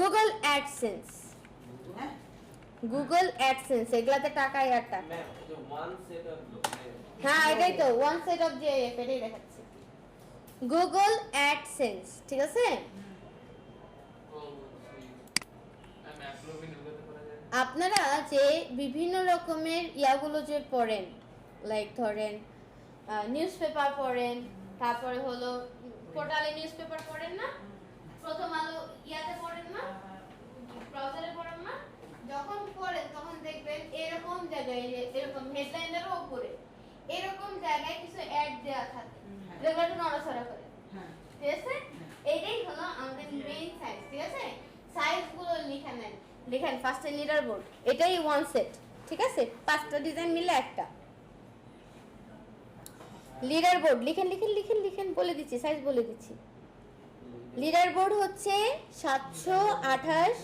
গুগল অ্যাডসেন্স, গুগল অ্যাডসেন্স, এগুলাতে টাকা আর টাকা। ম্যাম, যে ওয়ান সেট অফ হ্যাঁ, এটাই তো ওয়ান সেট অফ জিআইএফ, এটাই দেখাচ্ছি, গুগল অ্যাডসেন্স, ঠিক আছে? আপনারা যে বিভিন্ন রকমের ইয়াগুলো যে পড়েন, লাইক ধরেন নিউজ পেপার পড়েন, তারপরে হলো পোর্টালে নিউজ পেপার পড়েন না, প্রথম আলো ইয়াতে পড়েন না, ব্রাউজারে পড়েন না, যখন পড়েন তখন দেখবেন এরকম জায়গায়, এরকম হেডলাইনেরও উপরে এরকম জায়গায় কিছু অ্যাড দেওয়া থাকে, যেগুলো একটু নড়াচড়া করে, ঠিক আছে? এটাই হলো আমাদের মেইন সাইজ, ঠিক আছে? সাইজগুলো লিখে নেন, লিখেন ফার্স্টে লিডার বোর্ড, এটাই ওয়ান সেট, ঠিক আছে? 5টা ডিজাইন মিলে একটা লিডার বোর্ড, লিখেন লিখেন লিখেন লিখেন, বলে দিচ্ছি, সাইজ বলে দিচ্ছি। লিডার বোর্ড হচ্ছে 728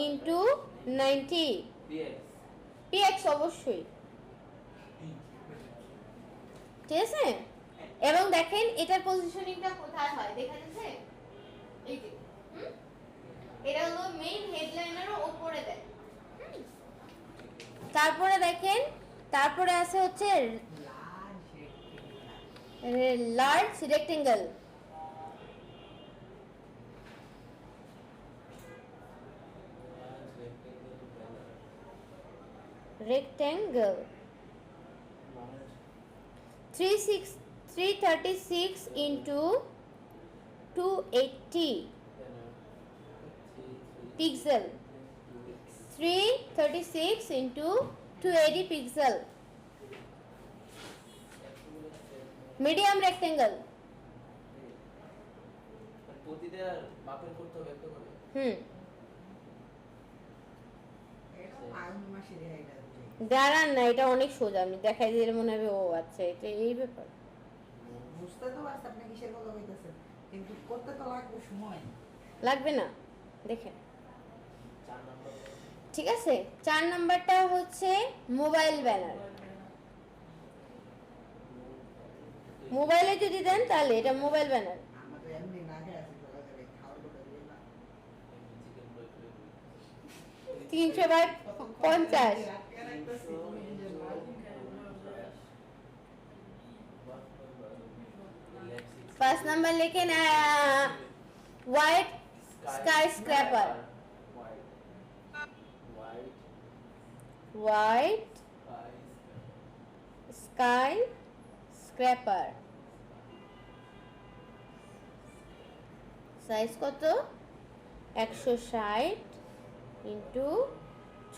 ইন্টু 90 পিএক্স, অবশ্যই, ঠিক আছে? এবং দেখেন এটার পজিশনিংটা কোথায় হয়, দেখা যাচ্ছে? এই যে, এটা হলো মেইন হেডলাইনেরও উপরে দেয়। তারপরে দেখেন, তারপরে আছে হচ্ছে large rectangle, rectangle 336 into 280 pixel, 336 into 280 pixel, medium rectangle প্রতিটা মাপের করতে হবে একটা করে। হুম, এটা আগামী মাসে এটা দাঁড়ান না, এটা অনেক সোজা, আমি দেখাই দিলে মনে হবে ও আচ্ছা এটা এই ব্যাপার। বুঝতে তো পারছি আপনি কিসের কথা কইতেছেন, কিন্তু করতে তো লাগবে সময়। লাগবে না, দেখেন 4 নাম্বার ঠিক আছে। 4 নাম্বারটা হচ্ছে মোবাইল ব্যানার। মোবাইলে যদি দেন তাহলে এটা মোবাইল ব্যানার। আমরা তো এমনি না খেয়ে আছি, চলে যাবে খাওয়ার কথা বলি না। 300/50। ফার্স্ট নাম্বার লিখেন white sky scraper. White sky scraper size কত? 160 ইন্টু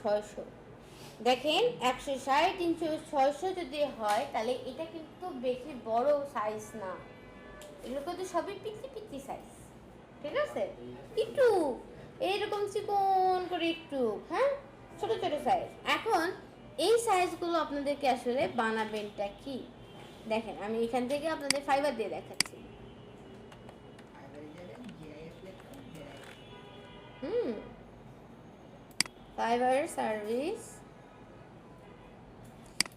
600। দেখেন 160 ইন্টু 600 যদি হয় তাহলে এটা কিন্তু বেশি বড় সাইজ না, এগুলো কিন্তু সবই পিচি পিচি সাইজ, ঠিক আছে? একটু এইরকম চিকন করে একটু, হ্যাঁ, ছোট ছোট সাইজ। এখন এই সাইজগুলো আপনাদেরকে আসলে বানাবেনটা কি দেখেন, আমি এখান থেকে আপনাদের ফাইবার দিয়ে দেখাচ্ছি। Fibre service.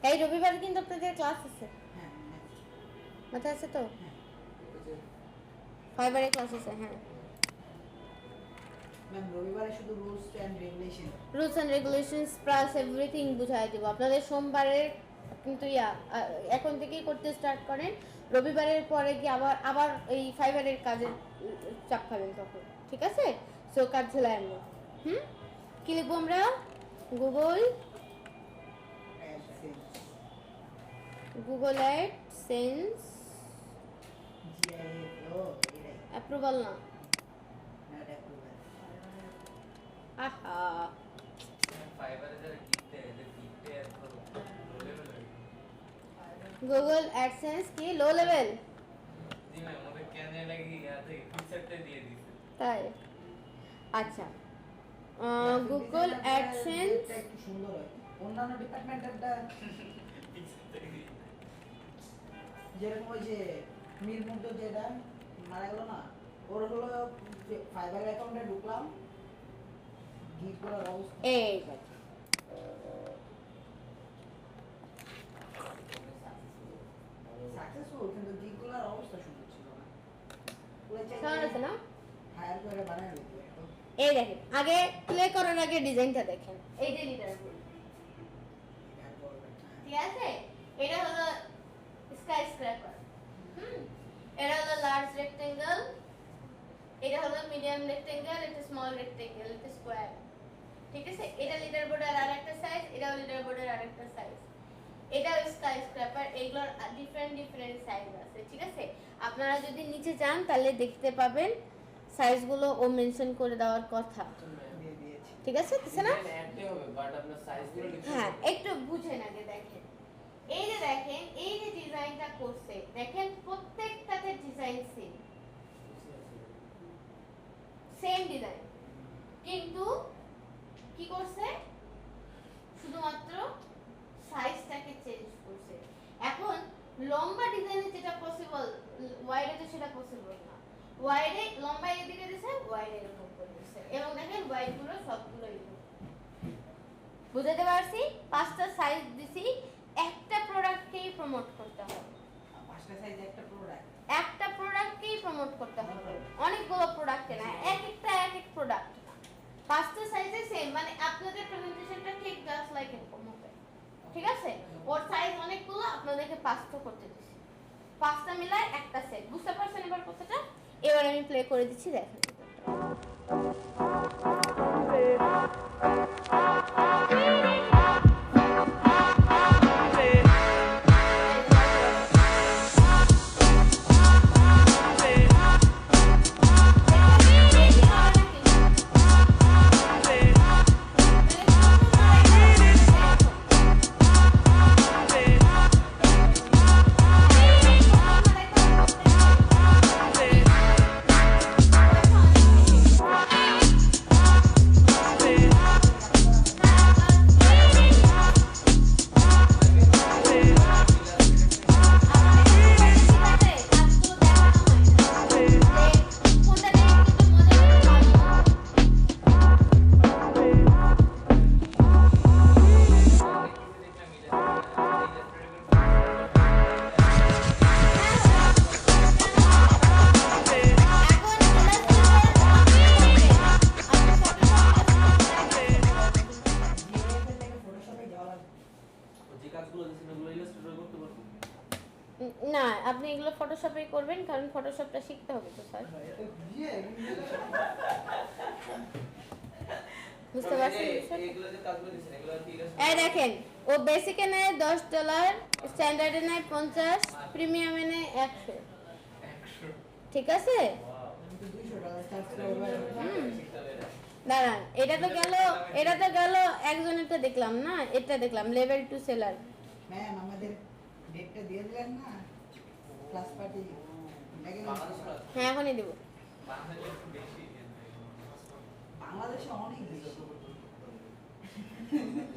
এই রবিবার কিন্তু আপনাদের ক্লাস আছে, মাথায় আছে তো? ফাইবারে ক্লাস আছে, হ্যাঁ। ম্যাম রবিবারে শুধু rules and regulation, rules and regulations plus everything বুঝাই দেব আপনাদের। সোমবারে কিন্তু এখন থেকেই করতে স্টার্ট করেন, রবিবারের পরে কি আবার এই ফাইবারের কাজের চাপ খাবেন তখন, ঠিক আছে? সো কাজ ঝোলায় আমরা কি লিখবো আমরা? গুগল অ্যাডসেন্স অ্যাপ্রুভাল না, আহা গুগল অ্যাডসেন্স কি লো লেভেল? তাই আচ্ছা, গুগল অ্যাডসেন্স একটু সুন্দর হয়, অন্যান্য ডিপার্টমেন্টেরটা যেরকম ওই যে মির মুগ্ধ যেটা মারা গেল না, ওর হলো ফাইবার অ্যাকাউন্টে ঢুকলাম, গিট করার অবস্থা এই সাকসেসফুল, কিন্তু গিট করার অবস্থা সুন্দর ছিল না। কেমন আছে না? হায়ার করে বানায় নিতে এই দেখেন, আগে প্লে করার আগে ডিজাইনটা দেখেন, এই যে লিডার ঠিক আছে। এটা হলো স্কাই স্ক্র্যাপার, এটা হলো লার্জ রেক্টেঙ্গেল, এটা হলো মিডিয়াম রেক্টেঙ্গেল, এটা স্মল রেক্টেঙ্গেল, এটা স্কোয়ার, ঠিক আছে? এটা লিডার বোর্ডের আরেকটা সাইজ, এটাও লিডার বোর্ডের আরেকটা সাইজ, এটাও স্কাই স্ক্র্যাপার। এগুলোর ডিফারেন্ট সাইজ আছে, ঠিক আছে? আপনারা যদি নিচে যান তাহলে দেখতে পাবেন সাইজগুলো ও মেনশন করে দেওয়ার কথা, দিয়ে দিয়েছি। ঠিক আছে? দিছে না? হ্যাঁ, একটু বুঝেন আগে। দেখেন এই যে দেখেন এই যে ডিজাইনটা করছে, দেখেন প্রত্যেকটাতে ডিজাইন সেম ডিজাইন, কিন্তু কি করছে? শুধুমাত্র সাইজটাকে চেঞ্জ করছে। এখন লম্বা ডিজাইনে যেটা পসিবল, ওয়াইডে তো সেটা পসিবল না। ওয়াইডে লম্বা এদিকে দিয়েছে, ওয়াইডে এরকম করে দিয়েছে, এবং দেখেন ওয়াইড গুলো সবগুলো এরকম। বুঝাতে পারছি? 5টা সাইজ দিছি, একটা প্রোডাক্টকেই প্রমোট করতে হবে, 5টা সাইজ একটা প্রোডাক্ট, একটা প্রোডাক্টকেই প্রমোট করতে হবে, অনেকগুলো প্রোডাক্টে না, এক এক প্রোডাক্ট না। 5টা সাইজে সেম, মানে আপনাদের প্রেজেন্টেশনটা ঠিক জাস্ট লাইক এরকম হবে, ঠিক আছে? ওর সাইজ অনেকগুলো, আপনাদেরকে 5টা করতে দিছি, 5টা মিলায় একটা সেট। বুঝতে পারছেন এবার কথাটা? এবার আমি প্লে করে দিচ্ছি, দেখেন। ফটোশপে করবেন, কারণ ফটোশপটা শিখতে হবে তো স্যার। বুঝতে পারছেন বিষয়টা? এগুলো যে কাজগুলো দিছেন এগুলো কি এই দেখেন, ও বেসিকে নেয় $10, স্ট্যান্ডার্ডে নেয় 50, প্রিমিয়ামে নেয় 100। ঠিক আছে? আমি তো 200 টাকা চার্জ করব। দাঁড়ান, এটা তো গেল একজনেরটা দেখলাম না, এটা দেখলাম লেভেল 2 সেলার। ম্যাম আমাদের ডেটটা দিয়ে দিলেন না ক্লাস পার্টি লেগে বাংলাদেশ ক্লাস হ্যাঁ, এখনই দেবো। বাংলাদেশে অনেক বেশি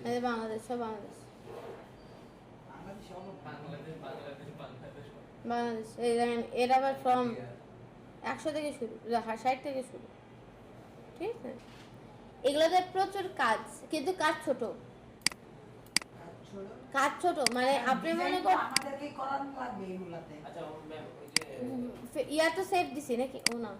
এই যে বাংলাদেশ, সব বাংলাদেশ। বাংলাদেশে অনেক বাংলাদেশ, এই দেখেন এর আবার ফর্ম 100 থেকে শুরু, 60 থেকে শুরু। ঠিক আছে, এগুলোতে প্রচুর কাজ, কিন্তু কাজ ছোট। কাজ ছোট। কাজ ছোট মানে আপনি মনে ডিজাইন তো করেন আমাদেরকে করানো লাগবে এগুলাতে। আচ্ছা ম্যাম ওই যে ইয়া তো সেভ দিছি নাকি? ও না,